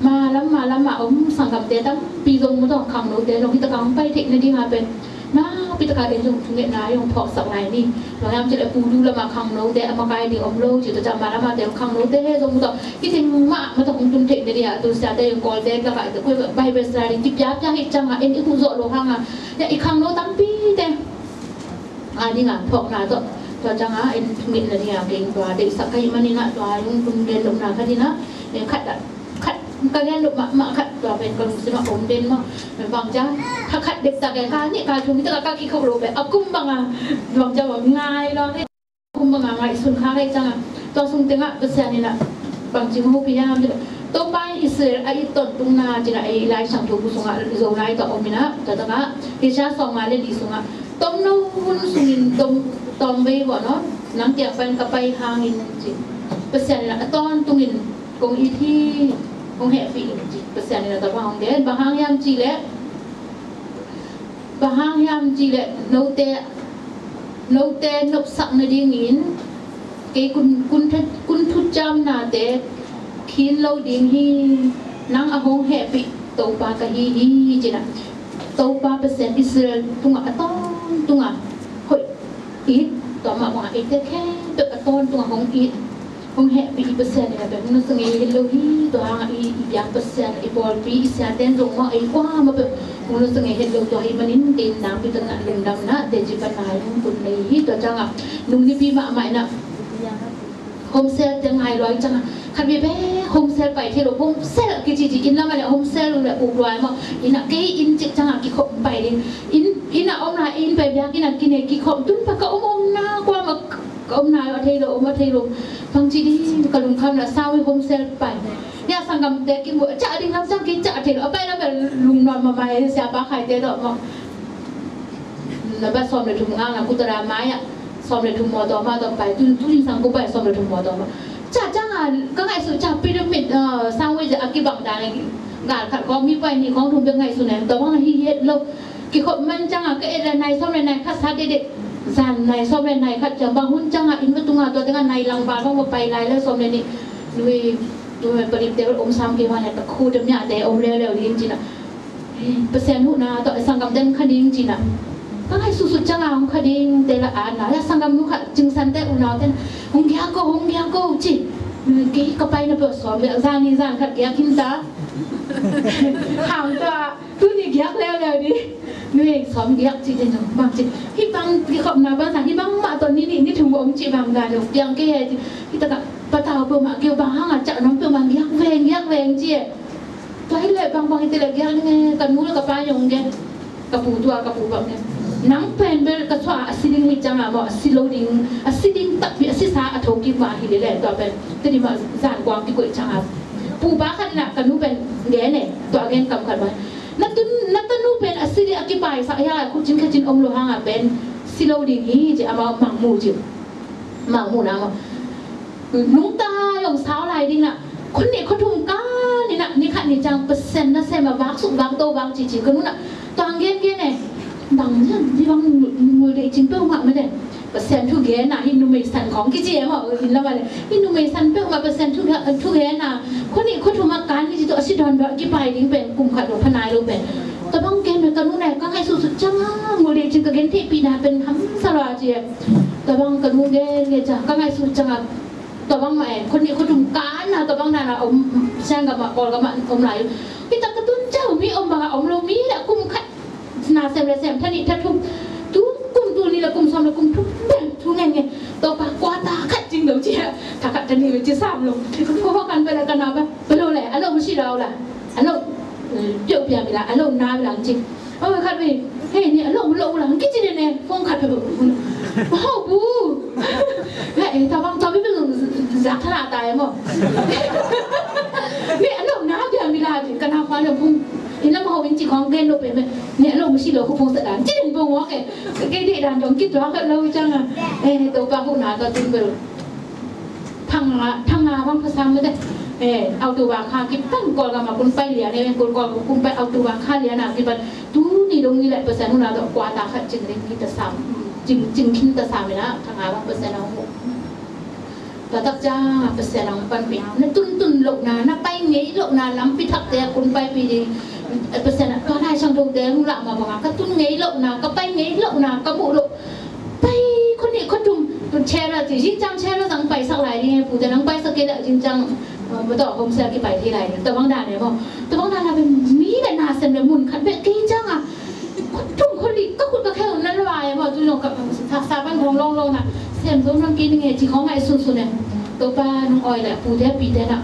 มาแล้วมาอมสังกัดเตะตั้มปีตรงมุดต้องคังโนเตะลงที่ตะกังไปเทคนิคที่มาเป็นน้าพิตะการเองจงถึงเงี้ยนายงพอสักไหนนี่เราทำจะได้ปูดูแล้วมาคังโนเตะมากายดีอมโลจิตจะมาแล้วมาเตะคังโนเตะจงมุดที่ถึงมาต้องคงจุนเทคนิคเนี่ยตัวเสียแต่ยังกอลเตะก็ไปแต่คุยใบเบสอะไรจิบยับยังอีกจังอ่ะเอ็นอีกคุณโจโลหังอ่ะเนี่ยอีกคังโนตั้มปีเตะอันนี้งานพอกนาตัวจังอ่ะเอ็นถึงเงี้ยเนี่ยเก่งกว่าเด็กสักใครมันนี่นะตัวยังคุณเรียนลงนาคดีนะเนี่ยขัดก็แค่ลุกมาขัดตัวเป็นกลุ่มสิมาอมเด่นมาบางจ้าถ้าขัดเด็กจากแกการนี่การทุ่มที่ตะการกี่เขาโรแบบเอากุ้มบางอ่ะบางจ้าแบบง่ายเราเนี่ยกุ้มบางอ่ะง่ายสุนค้าได้จังอ่ะตัวสุนเต็งอ่ะเป็นเสียนี่นะบางจริงเขาพยายามจะตัวไปอิสราเอลไอ้ต้นตรงนาจีน่ะไอ้ลายสังทุกสุงอ่ะโซนไอ้ตัวอมินะแต่ตั้งอ่ะที่ชาสองมาเลยดีสุงอ่ะต้มนู้นสุนินต้มไปบ่เนาะน้ำเตียงเป็นกระไปหางอินจีเป็นเสียนี่นะต้นตรงอินกงอีที่คงเหตุฝีpersen ni nak tahu dia bahang yang cile note nop sak na dingin ke kun thu jam na te khin lo ding hi nang ahong happy to pa ka hi jina to pa persen Israel tunga hoi it ต่อมาว่าอีกแค่ตัวต้นตัวของอีของแห่ปีเปอร์เซ็นต์เนี่ยแบบนั้นสังเกตเลยที่ตัวหางอีอย่างเปอร์เซ็นต์อีบอลปีเสียเต้นลงมาอีกว่ามาแบบมันสังเกตเห็นเลยตัวให้มันนิ่งตีนน้ำไปตั้งแต่ลุงดำนะเดี๋ยวจะปัญหาของคุณในที่ตัวจังอ่ะลุงนี่พี่มาใหม่นะโฮมเซลจังไงร้อยจังคันเบ้โฮมเซลไปที่เราโฮมเซลกี่จีอินแล้วมาเนี่ยโฮมเซลเลยอุบไว้มาอินอ่ะกี่อินจิจังอ่ะกี่ขบไปดิอินอ่ะอมนาอินไปยากินอ่ะกินเนี่ยกี่ขบตุ้นปะก็อมหน้ากว่ามาอมนาเอาเทโลอมเทโลบางทีนี่กระลุงคำละเศร้าให้โฮมเซลไปเนี่ยสังกัดเด็กกินหมดจะดิ้งน้ำสังกินจะเทโลเอาไปแล้วแบบลุงนอนมาไม่เสียบ้าใครเด็ดดอกมั้งแล้วแบบซ้อมเลยถุงงานนะกุตราไม้อ่ะซ้อมเลยถุงหมอต่อมาต่อไปตุ้นสังกูไปซ้อมเลยถุงหมอต่อมาจ่าจ้างานก็ไงสุดจ่าพีระมิดสร้างไว้จะอากิบังดาเลยงานขัดก็มีไปนี่ของทุนเป็นไงสุดเนี่ยแต่ว่าที่เฮ็ดเรากี่คนมันจ้างก็เอ็นในซ้อมในคัดซาเด็กจานในซ้อมในคัดจะบางหุ่นจ้างอินประตูงานตัวจ้างในลังบาลต้องมาไปไล่แล้วซ้อมในนี้ด้วยปริบเดียวอมซ้ำกี่วันเนี่ยตะคูดเนี่ยแต่อมเร็วๆจริงๆนะเปอร์เซ็นต์หุ่นนะต่อสังกัดเด่นคดีจริงๆนะก็ให้สุดๆจ้างของคดีแต่ละอันนะแล้วสังกัดนุขัดจึงสันแต่อุณาเต้นหงแก้วก็จีกี่ก็ไปนะเปิดสอนแบบจานนี่จานขัดแก้วกินตาห่างตัวตู้นี่แก้วแล้วดินี่สอนแก้วจีเด่นบางจีที่บางที่ขอบนาบางสังที่บางมาตอนนี้นี่ถึงบอกจีบางการอยู่ยังแก่ที่ตะกับปะเตาเปิดมาเกี่ยวบางห้างจะน้องเปิดบางแก้วแหวงจีตัวให้เลยบางที่เลยแก้วนี่ไงกันนู้นกับป้ายงเด่นกับปูตัวกับปูแบบนี้น้ำเป็นเบลกระชากสิลิงจังอ่ะบอกสิโลดิงสิลิงตัดเบียสิสาอัฐกิมาฮิเลแหละตัวเป็นแต่นี่มาจานกวางที่กุยจังอ่ะปูบ้าขันน่ะกันนู้เป็นแง่เนี่ยตัวแง่กำขันไว้นัตนู้เป็นสิลิอกิบายสักอย่างคุณจินแค่จินอมโลหะอ่ะเป็นสิโลดิงฮีจะเอามาหมังมูจิหมังมูนะมั้งนุ่งตาอย่างสาวลายดิงน่ะคนนี้เขาทุ่มก้านี่น่ะนี่ขันนี่จังเปอร์เซ็นต์นะเซมาวักสุกวักโตวักจีกันนู้นน่ะตัวแง่เนี่ยบางอย่างที่บางมือเด็กจริงเปล่ามาไม่ได้เปอร์เซ็นต์ทุกแง่น่ะฮินูเมสันของกิจเอ๋มาฮินแล้วมาเลยฮินูเมสันเปล่ามาเปอร์เซ็นต์ทุกแง่น่ะคนนี้เขาถูกมาการที่ตัวสิดอนแบบกี่ใบดิ้งเป็นกลุ่มขัดหลวงพนายลงเป็นแต่บางแกนเป็นกันนู้นไหนก็ให้สุดๆจังมือเด็กจริงก็เห็นที่ปีนาเป็นคำสลาเจียแต่บางกันนู้นแกจ้ะก็ให้สุดจังแต่บางใหม่คนนี้เขาถูกการนะแต่บางนั่นน่ะอมแซงกับมาออกับมาอมไหลพี่ตะกระตุ้นเจ้ามีอมบางอมโลมีแหละกลุ่มขัดนาเซมเลเซมท่านี่ท่าทุกกุมตัวนี้ละกุมซ้อมละกุมทุกแบบทุกไงตัวปากกวาตาขัดจริงเดี๋ยวเจี๊ยถ้าขัดท่านี่มันจะซ้ำลงเขาพอกันไปแล้วกันนะไปรู้แหละอันนั้นไม่ใช่เราล่ะอันนั้นเปรี้ยวเปรี้ยวไปละอันนั้นน้าไปหลังจริงขัดไปเฮ้ยเนี่ยอันนั้นลงหลังกี่จีเนี่ยฟงขัดไปแบบว้าวบูเฮ้ยถ้าบางตอนไม่เป็นจากขนาดตายมั้งเนี่ยอันนั้นน้าเปรี้ยวไปละจริงกันทำความเดือดพุ่งเห็นแล้วมาเอาวินจีของเกนโลเป็นไหมเนี่ยเราไม่ใช่เราคู่พงศดานจีนพงว่าแกเด็กด่านจงคิดว่าเราจังอ่ะตัวปลาหุ่นหนาตัวจริงไปทั้งงาบางภาษาไม่ได้เอาตัววางข้ากิบตั้งก่อนกับมาคุณไปเหลียเนี่ยก่อนคุณไปเอาตัววางข้าเหลียหนากิบตู้นี่ตรงนี้แหละเปอร์เซ็นต์หุ่นหนาตัวกว่าตาขัดจริงเลยคิดแต่สามจริงคิดแต่สามเลยนะทั้งงาบางเปอร์เซ็นต์เอาแต่ตักจ้าเปอร์เซ็นต์เอาปันเปียนั่นตุนหลกนาน่าไปเงี้ยหลกนาล้ำพิทักษ์แต่คุณไปปีดีเปอร์เซ็นต์ก็ได้ช่างดูเดี๋ยวหลังมาบอกก็ตุ้นเงี้ยหลกนาก็ไปเงี้ยหลกนาก็บุหลกไปคนนี้คนดุมแชร์ละจริงจังแชร์ละสังไปสักหลายนี่ผู้แต่นังไปสักเกตจริงจังมาต่อโฮมเซลกี่ไปที่ไรแต่บางด่านเนี่ยบอกแต่บางด่านเราเป็นมีแต่นาเซนเลยมุนขันเบกี้จังอ่ะคนดุมคนนี้ก็คุณก็แค่นั้นละวายบอกจุลงกับสาบันของลงนะเสียงส้มน้ำกินยังไงที่เขาไงสุดๆเนี่ยตัวป้าน้องออยแหละผู้แทบปีแทนอ่ะ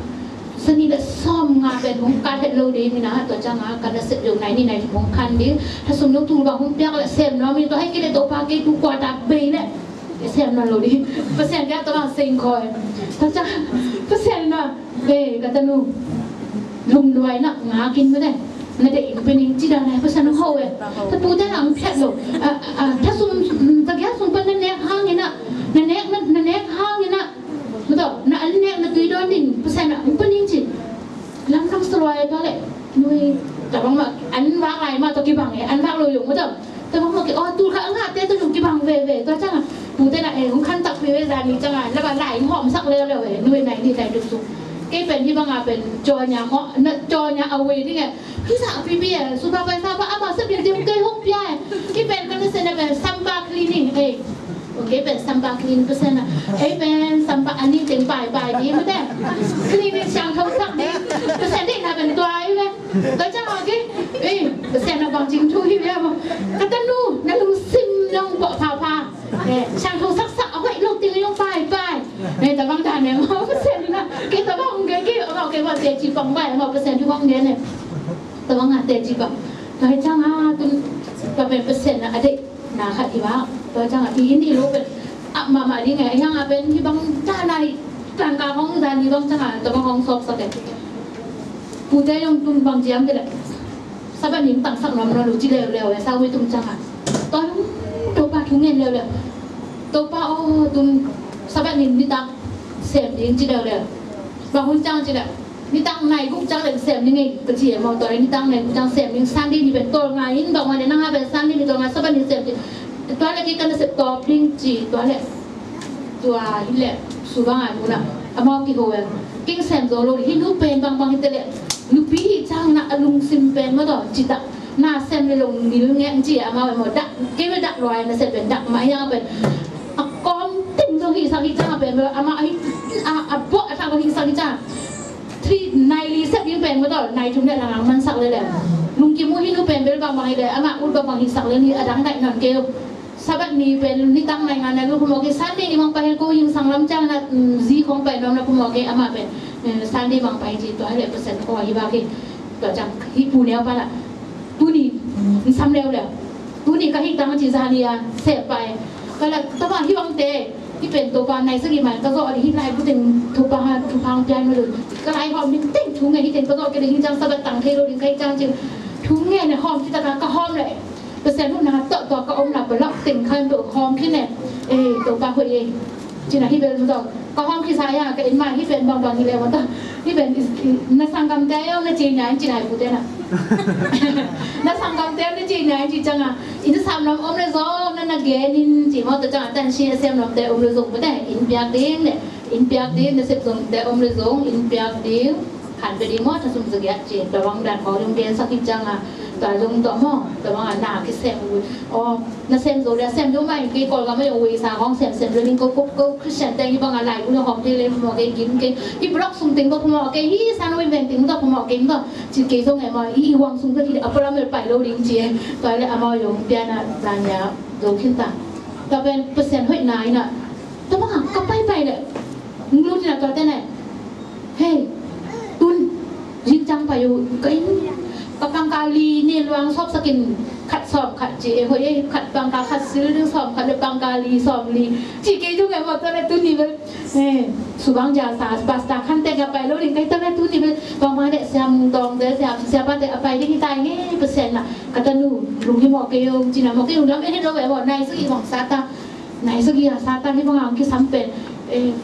สนิทและซ้อมงานเป็นของการเฮ็ดโลดีนี่นะตัวจ้างงานการเสร็จอยู่ไหนนี่ไหนของคันนี้ถ้าสมมติถูกบอกของเปียกและเซมเนาะมีตัวให้กินตัวปลากินตัวกวาดตาเบยเนี่ยเซมนั่นโลดีเปอร์เซ็นต์แกตัวนั้นเซ็งคอยถ้าจ้าเปอร์เซ็นต์น่ะเบยกันตะนูลุมด้วยน่ะงากินไม่ได้ในเด็กเป็นยังจีดอะไรเพราะฉันต้องเข้าเว้ยถ้าปูได้หลังแผลหลงถ้าสมตะแกสมเป็นนั่นแนกห้างนี่น่ะนั่นแนกห้างนี่น่ะมันแบบนั่นแนกนั่นคือโดนดิ่งเพราะฉันอ่ะมันเป็นยังจีล้างทั้งสลายก็เลยนุ้ยแต่บางแบบอันว่าอะไรมาตัวกี่บังไงอันว่าเราอยู่มั้งแต่บางแบบอ๋อตูข้างหน้าเต้ตัวอยู่กี่บังเว่ตัวจังอ่ะปูเต้น่ะของขั้นตักฟิวจานี้จังอ่ะแล้วก็ไหลหอมสักเร็วเลยนุ้ยไหนดีใจดุสุก็เป็นที่บางอ่ะเป็นจอยาเหาะจอยาเอาไว้ที่ไงพี่สาวพี่เบี้ยสุภาพไปทราบว่าอามาสักเดือนเดียวเกยหกพี่ก็เป็นกันเสร็จแล้วเป็นซัมบาคลินิก โอเคเป็นซัมบาคลีนเปอร์เซ็นต์นะเป็นซัมบาอันนี้เต็งปลายนี้ไม่ได้คลีนช่างทำสักนี้เปอร์เซ็นต์ที่ทำเป็นตัวไอ้เลยก็จะโอเคเปอร์เซ็นต์บางจริงทุกที่เนี่ยบอกก็ต้องนู่นนั่นลุงซิมลงเปาะพาช่างทำสักเอาไว้ลงตีลงปลายแต่บางท่านเนี่ยมาเปอร์เซ็นต์นะกี่ตัวบ้างกี่เอาแค่ว่าเตจีฟังไปมาเปอร์เซ็นต์ที่ว่างเนี่ยแต่ว่างานเตจีแบบเราให้ช่างตุ้นเป็นเปอร์เซ็นต์นะอะไรนาค่ะที่ว่าตัวจังอ่ะที่นี่รู้เป็นมาดีไงยังเป็นที่บางจ้าในกลางของด้านนี้บางจังอ่ะตัวบางของซอบสักเด็กผู้ใจยังตุ้มบางเจียมไปเลยสบายนิ่มต่างสักน้ำเราดูจีเร็วๆสาววิตุ้มจังอ่ะตอนตัวป้าทุ่งเงินเร็วๆตัวป้าตุ้มสบายนิ่มนี่ตักเสียมยิงจีเร็วๆบางคนจังจีเร็วนี่ตั้งในกุ๊กจังเลยเสียมยังไงกระเทียมมองตัวนี้ตั้งในกุ๊กจังเสียมยังสั้นดีนี่เป็นตัวไงนี่บอกมาเนี่ยนั่งเป็นสั้นดีนี่ตัวไงสบายนิ่มเสียมตัวอะไรกันเสร็จตัวพลิงจีตัวอะไรตัวนี่แหละสุบังอ่ะนู่นอ่ะอามากี่หัวกิ้งเสียมตัวโลที่นูเป็นบางที่เตะนูปีจังนะลุงซิมเป็นมาต่อจิตอ่ะหน้าเสียมเลยลงนิ้วเงี้ยจีอามาไปหมดดักกี่ไม่ดักรอยนะเสร็จเป็นดักมายังเป็นก้อมติ่งตรงที่สักที่จังเป็นอามาไอ้พวกทางตรงที่สักที่จังที่นายรีเซ็ตยังเป็นมาต่อนายทุ่งเนี่ยหลังมันสักเลยแหละลุงกิมูที่นูเป็นบางเลยอามาอุดบางที่สักเลยนี่อาดังได้นอนเกลsahabat ni pen ni tang nai ngana lu kumoke sande ni mang pai ko yung sanglam chang na zi khong pai nom na kumoke ama pen sande mang pai ji to ale percent ko hi ba ke to chang hi pu neo pa la tu ni sam leo le tu ni ka hi tang ji za ni ya se pai ka la ta ba hi bang te hi pen to pa nai sagi man ka zo ali hi lai pu ting thu pa ha thu phang pian ma lu ka lai hom ni ting thu ngai hi ten ka zo ke hi chang sahabat tang the lo ni kai chang ji thu ngai ne hom ti ta ka hom leเปอร์เซ็นต์ทุกนาต่อก็องค์หลับไปรับติ่งคันตัวหอมที่เนี่ยตัวปลาคุยเองจีน่าที่เป็นตัวก็หอมที่สายก็เอ็นมาที่เป็นบางที่แล้ววันต่อที่เป็นนักสังกัมเต้เอาในจีน่าจีน่าพูดได้นะนักสังกัมเต้ในจีน่าจีจังอ่ะอินทสามน้ำอมเลยซ้อนั่นน่ะเกนินจีมอตัวจังแต่เชียร์เสียมน้ำเต้อมเลยส่งไปได้อินเปียกดิ้งเนี่ยอินเปียกดิ้งเนี่ยเสียบส่งเต้อมเลยส่งอินเปียกดิ้งหันไปดีมอถ้าสมมติจะจีระวังดันของโรงเรียนสักทีจังอ่ะตัวลงตัวห้องแต่ว่าหนาคิดเซมวุ้ยอ๋อน่าเซมโซเดียเซมดูไหมกี่คนก็ไม่ยอมวิสาห้องเซมเรื่องก็คริสเตียนแต่ยี่บางอะไรกูจะหอมที่เล่นพมอเกกินเกยี่บล็อกสุ่มติงก็พมอเกยี่สานวิเวนติงก็พมอเกก็จีเกย์ส่งไงมายี่วางสุ่มก็ที่เอาพลังเมื่อไปโลลิงเจียตัวเลยเอามาโยงเปียนะจานยาโดนขึ้นตาแต่เป็นเปอร์เซ็นต์ห้อยนายน่ะแต่ว่าก็ไปเลยมึงรู้ที่ไหนตัวเต้นไหนเฮ้ยตุนยิงจังไปอยู่ก็อินกับปังกาลีเนี่ยวางชอบสกินขัดสอบขัดจีเฮ้ยขัดปังกาขัดซื้อเรื่องสอบขัดปังกาลีสอบลีจีเกย์ทุกอย่างหมดตอนนี้ตุนนี่เป็นสุบังยาสาปาสตาขั้นแต่กับไปแล้วเรื่องไอ้ตอนนี้ตุนนี่เป็นบางมาเด็กเสียมตองเด็กเสียบ้านเด็กไปที่ตายเงี้ยเปอร์เซ็นต์น่ะกัตนูลุงที่หมอเกย์จีน่ะหมอเกย์แล้วไม่ให้เราแบบว่านายสักอีของซาตาไหนสักอีซาตาที่บางอย่างที่ซ้ำเป็น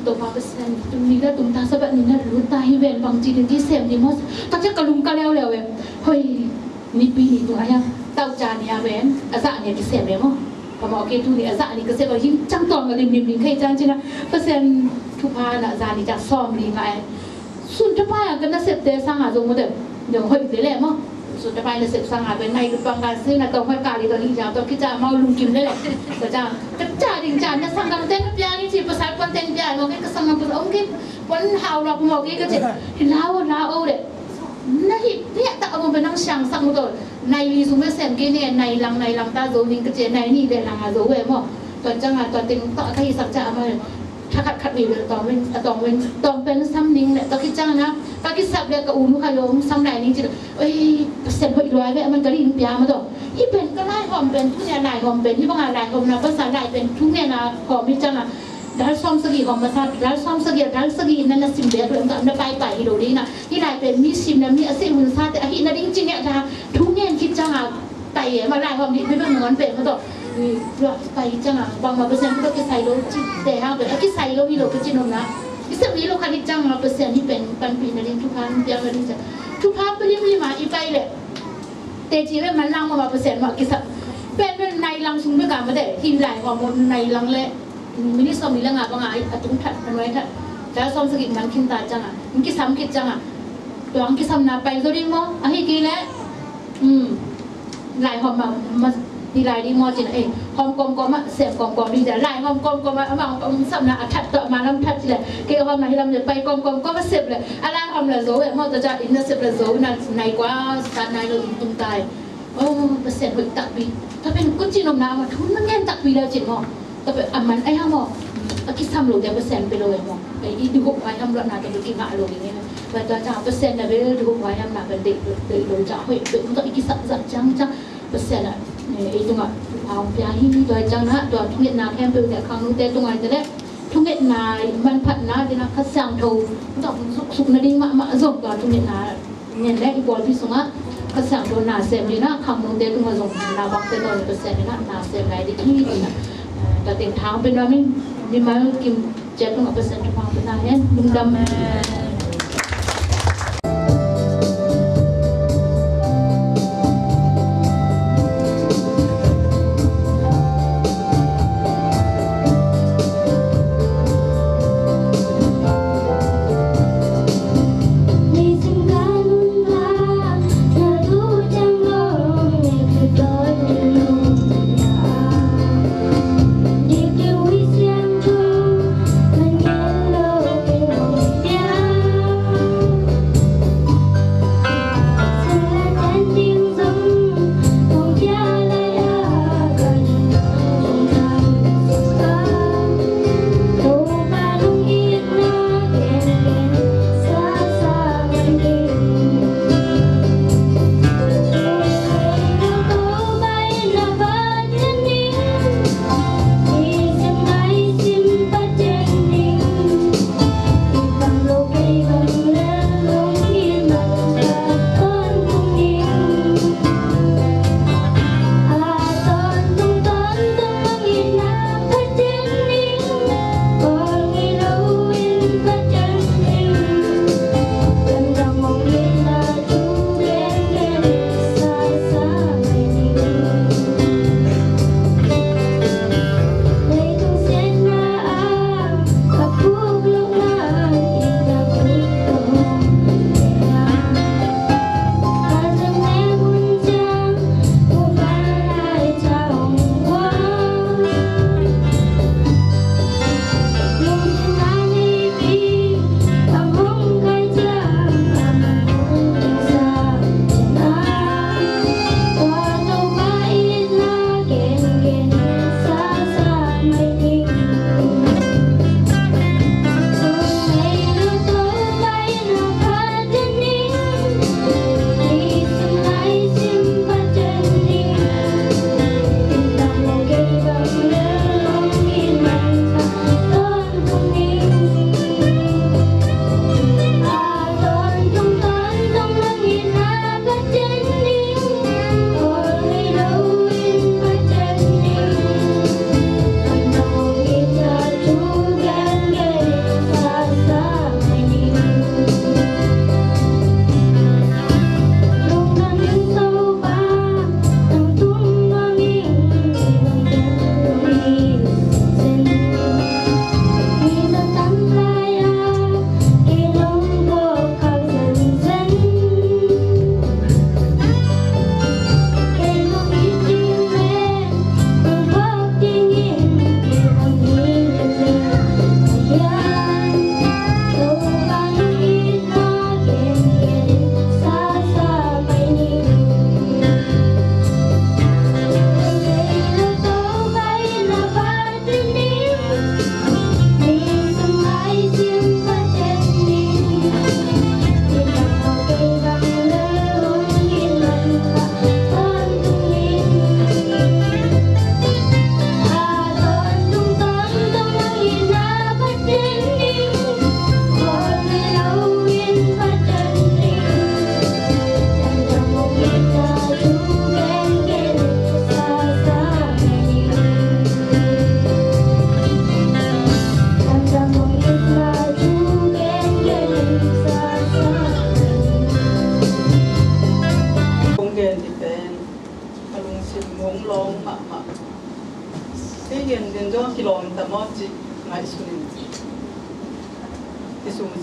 ตัวพาเปอร์เซ็นต์ตรงนี้ก็ตุ้มตาสบัดนี่นะรู้ตาฮิเวนบางจีนที่เสียมนี่มั้งตั้งแต่กระลุงกระเลวแล้วเฮ้ยนี่ปีนี้ตัวยังเต้าจานเนี่ยเวนอาซาเนี่ยที่เสียมเลยมั้งพอมาโอเคทุนี่อาซานี่ก็เสียมยิ่งจังตอนกับริมใครจังจีนะเปอร์เซ็นต์ทุกพาน่ะจานนี่จะซ้อมลีไงสุดท้ายกันน่ะเสพเตะสังหารตรงมาเดี๋ยวเฮ้ยเดี๋ยวแหละมั้งสุดท้ายน่ะเสพสังหารเป็นในปังการซื้อน่ะต้องค่อยกาลีตอนนี้จ้าต้องคิดจะมาลุงกินได้แหละแต่จ้าก็จ่าดิ่งจ่าเนี่ยสังกัดเต้นกับยานี่ที่ภาษาปนเต้นยาโมกี้ก็สังกัดภาษาองค์กี้วันหาวหลอกโมกี้ก็จะลาวเอาเด็กนั่นเนี่ยแต่เอามาเป็นนั่งช่างสังตัวในลีซูเมเซมกี้เนี่ยในลังตาโซนิงก็จะในนี่เด็กลังอาโซเวมั้งตอนจังอ่ะตอนติงต่อที่สักจ่ามาถ้าขัดมีเลยตอนเป็นซ้ำนิ่งเนี่ยตอนคิดจังนะตอนคิดสับเลยกับอูนุขยมซ้ำไหนนิ่งจิเอ้ยเสร็จพออีกร้อยเว้ยมันก็ริ่งยามาต่อที่เป็นก็ไล่หอมเป็นทุกเนี่ยไล่หอมเป็นที่บางอะไรหอมนะภาษาไล่เป็นทุกเนี่ยนะหอมที่จังอ่ะดัลซ้อมสกีหอมมาทัดดัลซ้อมสกีดัลสกีนั่นน่ะสิมเดียร์ด้วยกันไปฮิโรดีนะที่ไล่เป็นมีสิมนะมีอาศัยมือซาแต่อหินะจริงๆเนี่ยนะทุกเนี่ยคิดจังอ่ะไต่มาไล่หอมที่ไม่เป็นเหมือนเป็นมาต่อไปจังอ่ะบางมาเปอร์เซ็นต์ก็จะใส่โลจิแต่ฮะแบบที่ใส่โลมีโลก็จินนนะที่สิ่งนี้โลคันที่จังมาเปอร์เซ็นต์ที่เป็นปันปีนั่นเองทุกพันเดียวกันนี่จ้ะทุกพันไปริมมาอีไปเลยแต่จีเว้มันลังมาเปอร์เซ็นต์มากี่สักเป็นในลังซุ้มด้วยกันมาแต่ที่ไหลฮอร์โมนในลังเละมินิซอมมีเรื่องอะไรบางอย่างตุ้งถัดมันไว้ถัดแล้วซอมสกินมันขึ้นตาจังอ่ะมันกี่ซ้ำกี่จังอ่ะตัวอังกี่ซ้ำนาไปตัวดิ้งมั้งอ่ะที่กี่แล้วไหลฮอร์โมนมา đi lại đi mò chỉ là hôm com á xem com đi lại hôm com á mà ông sắm là thật tọa mà năm thật chỉ là cái hôm này làm được bay com có xếp lại lại hôm là dấu vậy mò ta in nó xếp là dấu này quá sáng nay rồi tung tài ta xem hội tạc vì taเป็นคนจีนnào mà thun nó nghe tạc vì là chuyện mò ta phải ăn mắn ai ham mò cái xăm lùi để percentไปเลยมองไอ้ดูหกไว้ทำร้านนาจะดูกี่งานลงอย่างเงี้ยvàตัวจ่าpercent là vềดูหกไว้ทำนาเป็นเด็กโดยจ่าเฮ้ยเป็นตัวอีกสักจังpercentอ่ะไอ้ตรงอ่ะเอาพยาหินตัวจังนะตัวทุ่งเงินนาแคมป์เป็นแต่ครั้งนู้นแต่ตรงไหนจะได้ทุ่งเงินนามันผัดนาที่นักขัดสังทูต้องสุกนาดีมะจบตัวทุ่งเงินนาเงินแรกอีกบอลพิษงะขัดสังตัวนาเซมดีนะครั้งนู้นแต่ตรงมาส่งนาบักแต่ตัวpercentนี่นะนาเซมไหนดีที่นี่นะแต่เต็มทางเป็นว่านี่มากินเจ็ดตรงpercent ทุกวันเป็นอะไรดุมดำ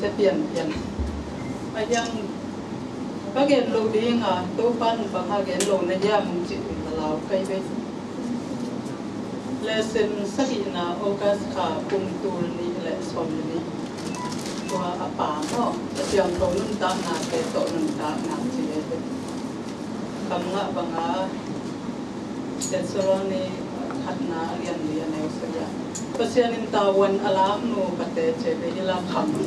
sẽ tiền mà yang các cái lô đi ngà tô pan và hai cái lô này ra một chuyện là lao cây bây lesson sakina August ka pumtul ni le som niตัวป่าก็เสียงโตนุ่นตาหนาเตโตนุ่นตาหนาจีเอคำละบังอาเด็ดสโลนีขัดนาเรียนในอุสยาภาษานิมตาวันอลามนูปเตเจเบฮิลาคำนู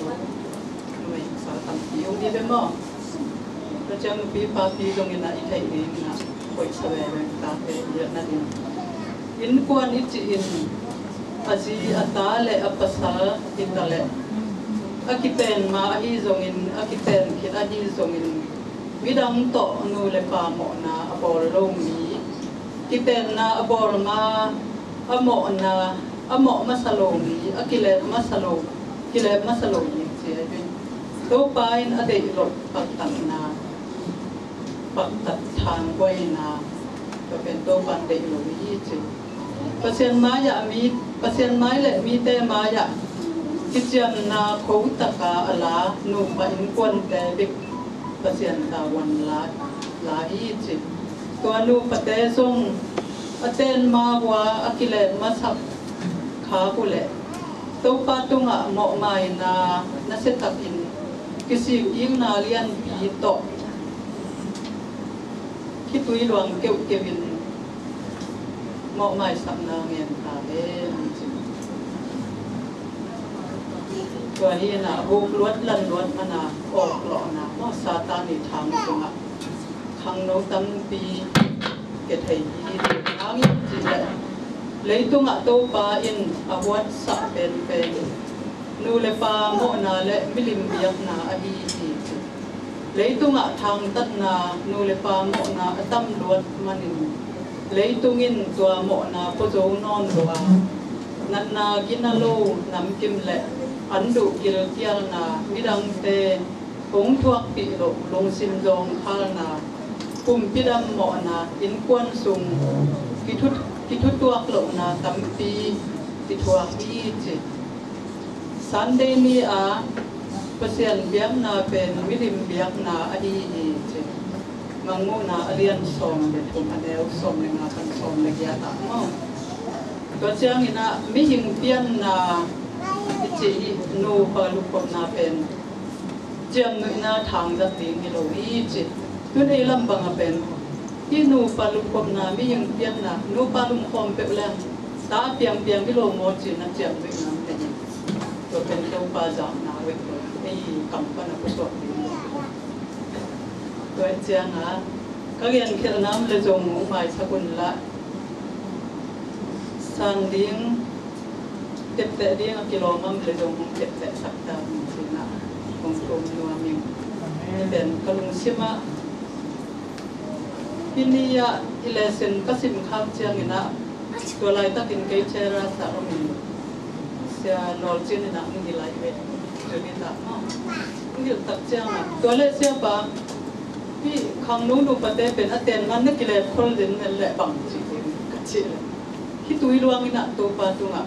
ไม่สารตัมปีองดีเบมอพระเจ้าปีปาปีตรงนี้นะอีไทยนี่นะคอยสเวงตาเตเยอะนั่นเองอินกวนอิจิอินอาจีอัตาเลอปัสสาอิตาเลakipen ma ahi zongin akipen kit ahi zongin midang to nu le pa mo na abor long mi kipen na abor ma amo na amo masalong mi akile masalong kile masalong ni che bin to pain ade lot paktan na paktat thang wai na to pen to pan de lo yi che pasien ma ya mi pasien mai le mi te ma yaคิดจันนาเขาตะกาอลาหนุ่มอินควนแต่เด็กประเสียนตาวันลาอีจิตัวนูปเตซงอเตนมาวาอกิเลนมาสับขาบุเลตัวปาตุงะเหมาะไม่นาเสตักอินกิสิยิ่งนาเลียนปีโตคิดตุยหลวงเกวินเหมาะไม่สับนาเงียนตาเล่ตัวนี้นะบุกลวดลันลวดมันนะออกหล่อนะว่าซาตานิทางตรงอ่ะขังโนตัมปีเกตไทยยีทางยิ่งจีเลยตรงอ่ะโตปาอินอวัตสับเป็นนูเลปาโมนาเลมิลิมเบียกนาอดีจีเลยตรงอ่ะทางตัดนานูเลปาโมนาตั้มลวดมันินเลยตรงอินตัวโมนาโปโจนอนรัวนันนากินาโลน้ำกิมเลอันดุกิลเทียลนามิดังเตหงทวกปิโลลงซิมจงคาลนาปุ่มพิดัมหมอนาอินควนสุงกิทุตัวกลนาตัมปีติทวกอีจิสันเดนีอาเปเซียนเบียงนาเป็นมิลิมเบียงนาอดีอีจิมังโมนาอเลียนสมเด็ดผมอเดลสมในงาพันสมในยาตามอตัวเจ้านี่นะมิหิงเปียนนาจีนูพาลุกคนนาเป็นเจียงนึกนาทางจะตีมิโลอีจิคือในลำบากเป็นที่นูพาลุกคนนาไม่ยังเปียนนะนูพาลุกคอมเปล่าตาเปียงมิโลโมจินะเจียงนึกน้ำเป็นตัวเป็นเจ้าปาจามนาเวกตัวไอ้กำปั้นกุศลตัวเจียงนะก็เรียนเขียนน้ำเลยจงหมายสกุลละสันดิ้งเต็มแต่เดียงกิโลมั่งเลยจงเต็มแต่สักตาสินะของกรมนัวมิงเป็นกลุงชิมะพินิยะอิเลเซนก็สิมข้าวเจียงนะตัวลายตะกินเกยเชราสารมิเสียนอลจินนะมึงดีลายเวทจุดนี้ละมึงดีตักเจียงนะตัวเล็กเสียปะพี่ขังนู้นดูประเทศเป็นอัตเตนมันนึกกิเลสคนเดินนั่นแหละบังจีกัจจิเลยที่ตุยลวงนี่นะตัวปลาตัวอ่ะ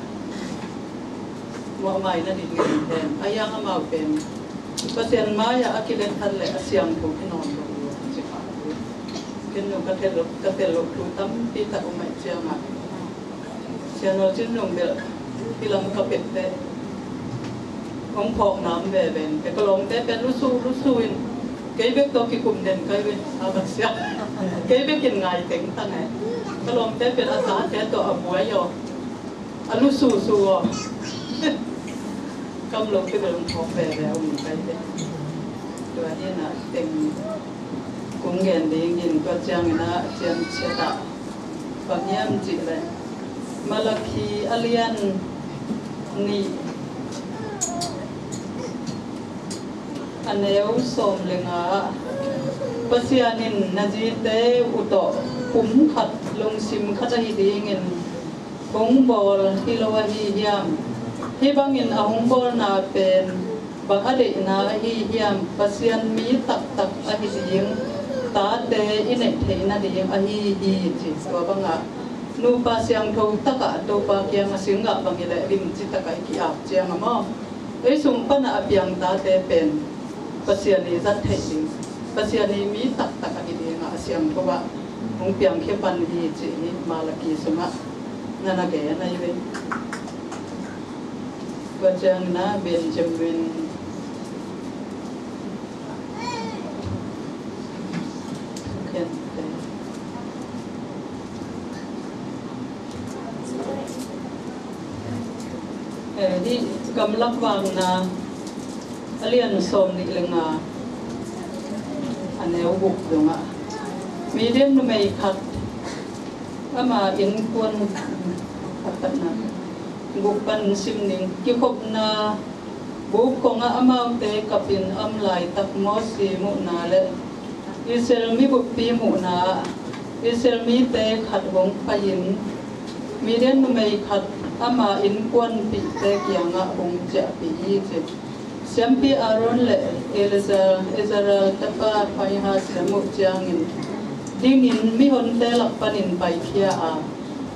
ว่าไม่นั่นอีกเงินแทนอายังอามาเป็นเปอร์เซ็นต์มาอย่ากิเลสทันเลยเสียงถูกที่นอนลงจิตกินหนุ่มกระเทลกดูตั้มปีตะอุไม่เชียงอ่ะเชียงเราจิ้นหนุ่มเดือดที่ลำกระเป็ดเต้ของพอกน้ำแบบเป็นแต่ก็ลงเต้เป็นรู้สู้อินเกยเบกตัวกิคุมเด่นเกยเบกอาบักเสียเกยเบกกินไงเต็งตั้งไงก็ลงเต้เป็นอาสาเต้ตัวอบวยอยู่อันรู้สู้กำลังไปลงท้องแปรแล้วมีไปเด็ดตัวนี้นะเต็มกุ้งเงินดีกินก็เจียงนะเจียงเชตาปัญญามจิเลยมาลาคีอเลียนนี่อันเอวสมเลงะปัสยานินนาจีเตอุตโตปุ่มขัดลงซิมขัดหิดีเงินหงบอลที่เราหิยามที่บางเงินเอาหงบอลนาเป็นบางอดีตนาหิยามปัสยานมีตักอหิดีงตาเตอินเทนาดีงอหิดีจิตัวบางอ่ะนูปัสยังทูตะกะตัวปาเกียงสิงห์บางอย่างริมจิตตะไคกิอาบเจียงมั้งไอ้สมปันอาเปียงตาเตเป็นปัสยานีจัดเทจิปัสยานีมีตักอหิดีงอ่ะเสียงเพราะว่าหงเปียงแค่ปันดีจิมาลกีสมะ nana ke na ibe bajang na Benjamin di kamlak wang na alian som ni lenga aneu buk donga medium no mai khat ama in kun patna gupan simning ki khop na bu konga amau te kapin am lai tak mo si mu na le isel mi bu pi mu na isel mi te khat bong payin medium no mai khat ama in kun pi te kyanga bong cha pi che Siampi aron le Ezra tapa pai ha siamu jangin dingin mi hon te lak panin pai khia a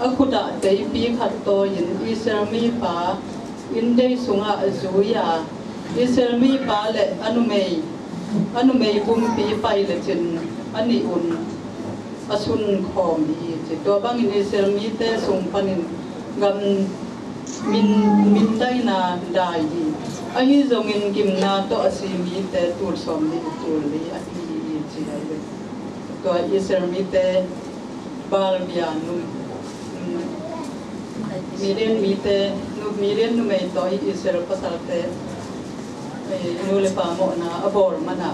akhuda te pi khat to in Isrami pa in dei sunga azuya Isrami pa le anumei bum pi pai le chin ani un asun khom hi che to bang in Isrami te sung panin gam min dai na dai hi ahi zongin gimna to asimi te tur som ni tur li ahi chi ai to Isrami te bal bianu miren nu mai to Israel pasal te nu le pa mo na abor mana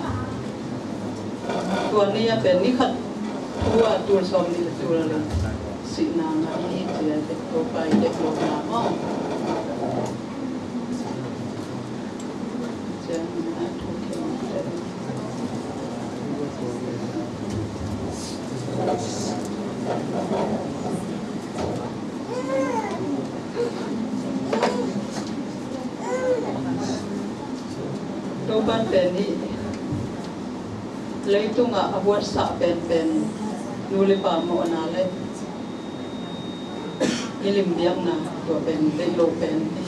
to ni ya ben ni khat tua tur som ni tur li si na na ni chi ai te to pai te lo na mo Toban peni lấy tung abuat sa pen nuli pa mo na le ilim diam na to pen le lo pen ni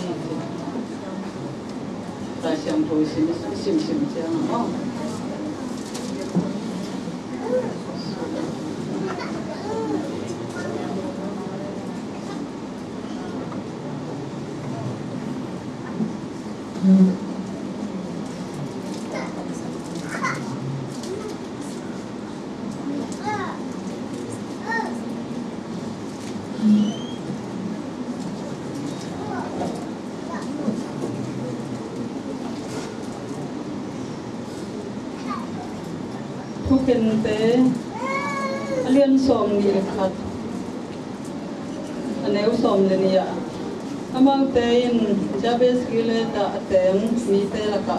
ta siam tho sim siang mo Thukin te alian som ni khat aneu som le nia amang te in jabes gile ta ateng mi te laka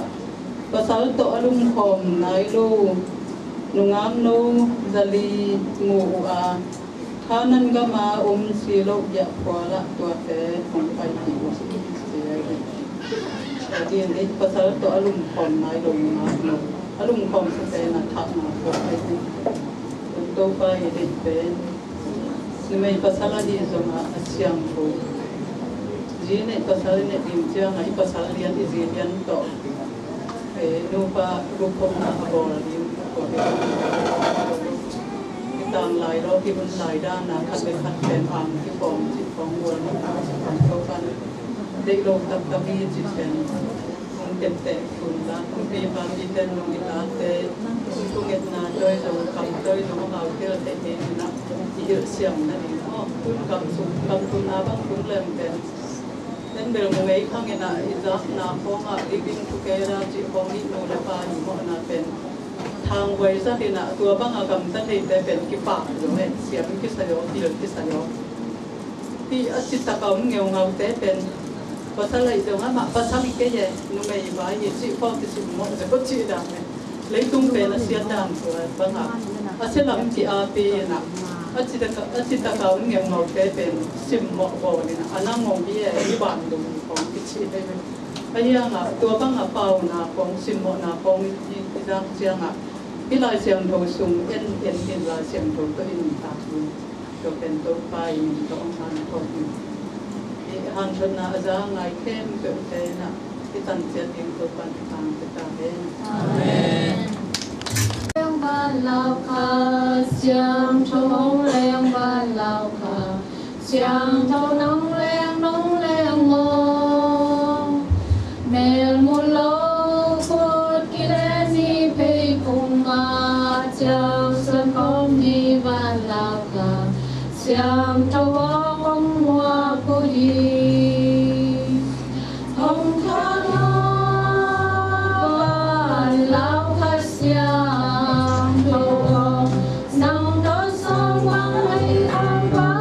pasal to alum khom nai lo nungam no zali mu a khanan gama silo ya kwala to te hong pai ti ti ni pasal to alum khom nai lo nungam no alum khom se na thak na ko ai ti to pa ye de pe ni mai pasala di zoma asyang ko ji ne pasal ne dim cha ngai pasal lian di ji lian to e no pa ru khom na bo la di ko ki tang lai ro ki bun lai da na khat be khat pen ang ki pom ji pom wo na to pa de lo tap tap bi ji chen tem te kun la kun pi pa bi ten no ni la te tu get na doi so kam doi no ma ke te te na ti yo siam na ni o kun kam su kam kun na bang kun lem ten bel mo ei khang na iza na ko nga living together ji ko ni no la pa ni mo na pen thang wai sa ke na tua bang kam ta te te pen ki pa do he siam ki sa yo ti lo ki sa yo ti asit ta ka ngeu ngau te pen pasal itu ngama pasal ke ye nu mai ba ye si ko ti si mo se ko chi da me lấy tung pe na sia dan ko ba nga aselam ti a pe na achita ka ngem ngau te pen sim mo bo ni na anang ngom bi e ni ban dum ko ki chi he aya nga to ba nga pau na kong sim mo na kong ti da sia nga ilai siam tho sum en la siam tho to in ta to pen to pai ni to han ko han chon na aza ngai kem pe te na ki tan sia ting to pan tang te ta he amen leng ban lao kha siam thong leng ban lao kha Siang thâu nóng leng mò Mel mulo phút kỳ lê ni phê phung ma Chào sơn khom ni van lao ca Siang thâu võ bóng hoa cô hi Hồng khá lo van lao khá siang thâu võ Nang đó song vang hay an vang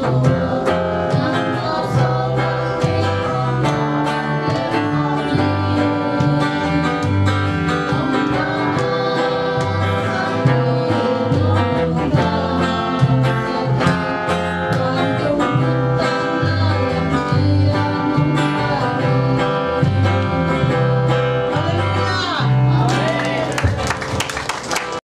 Oh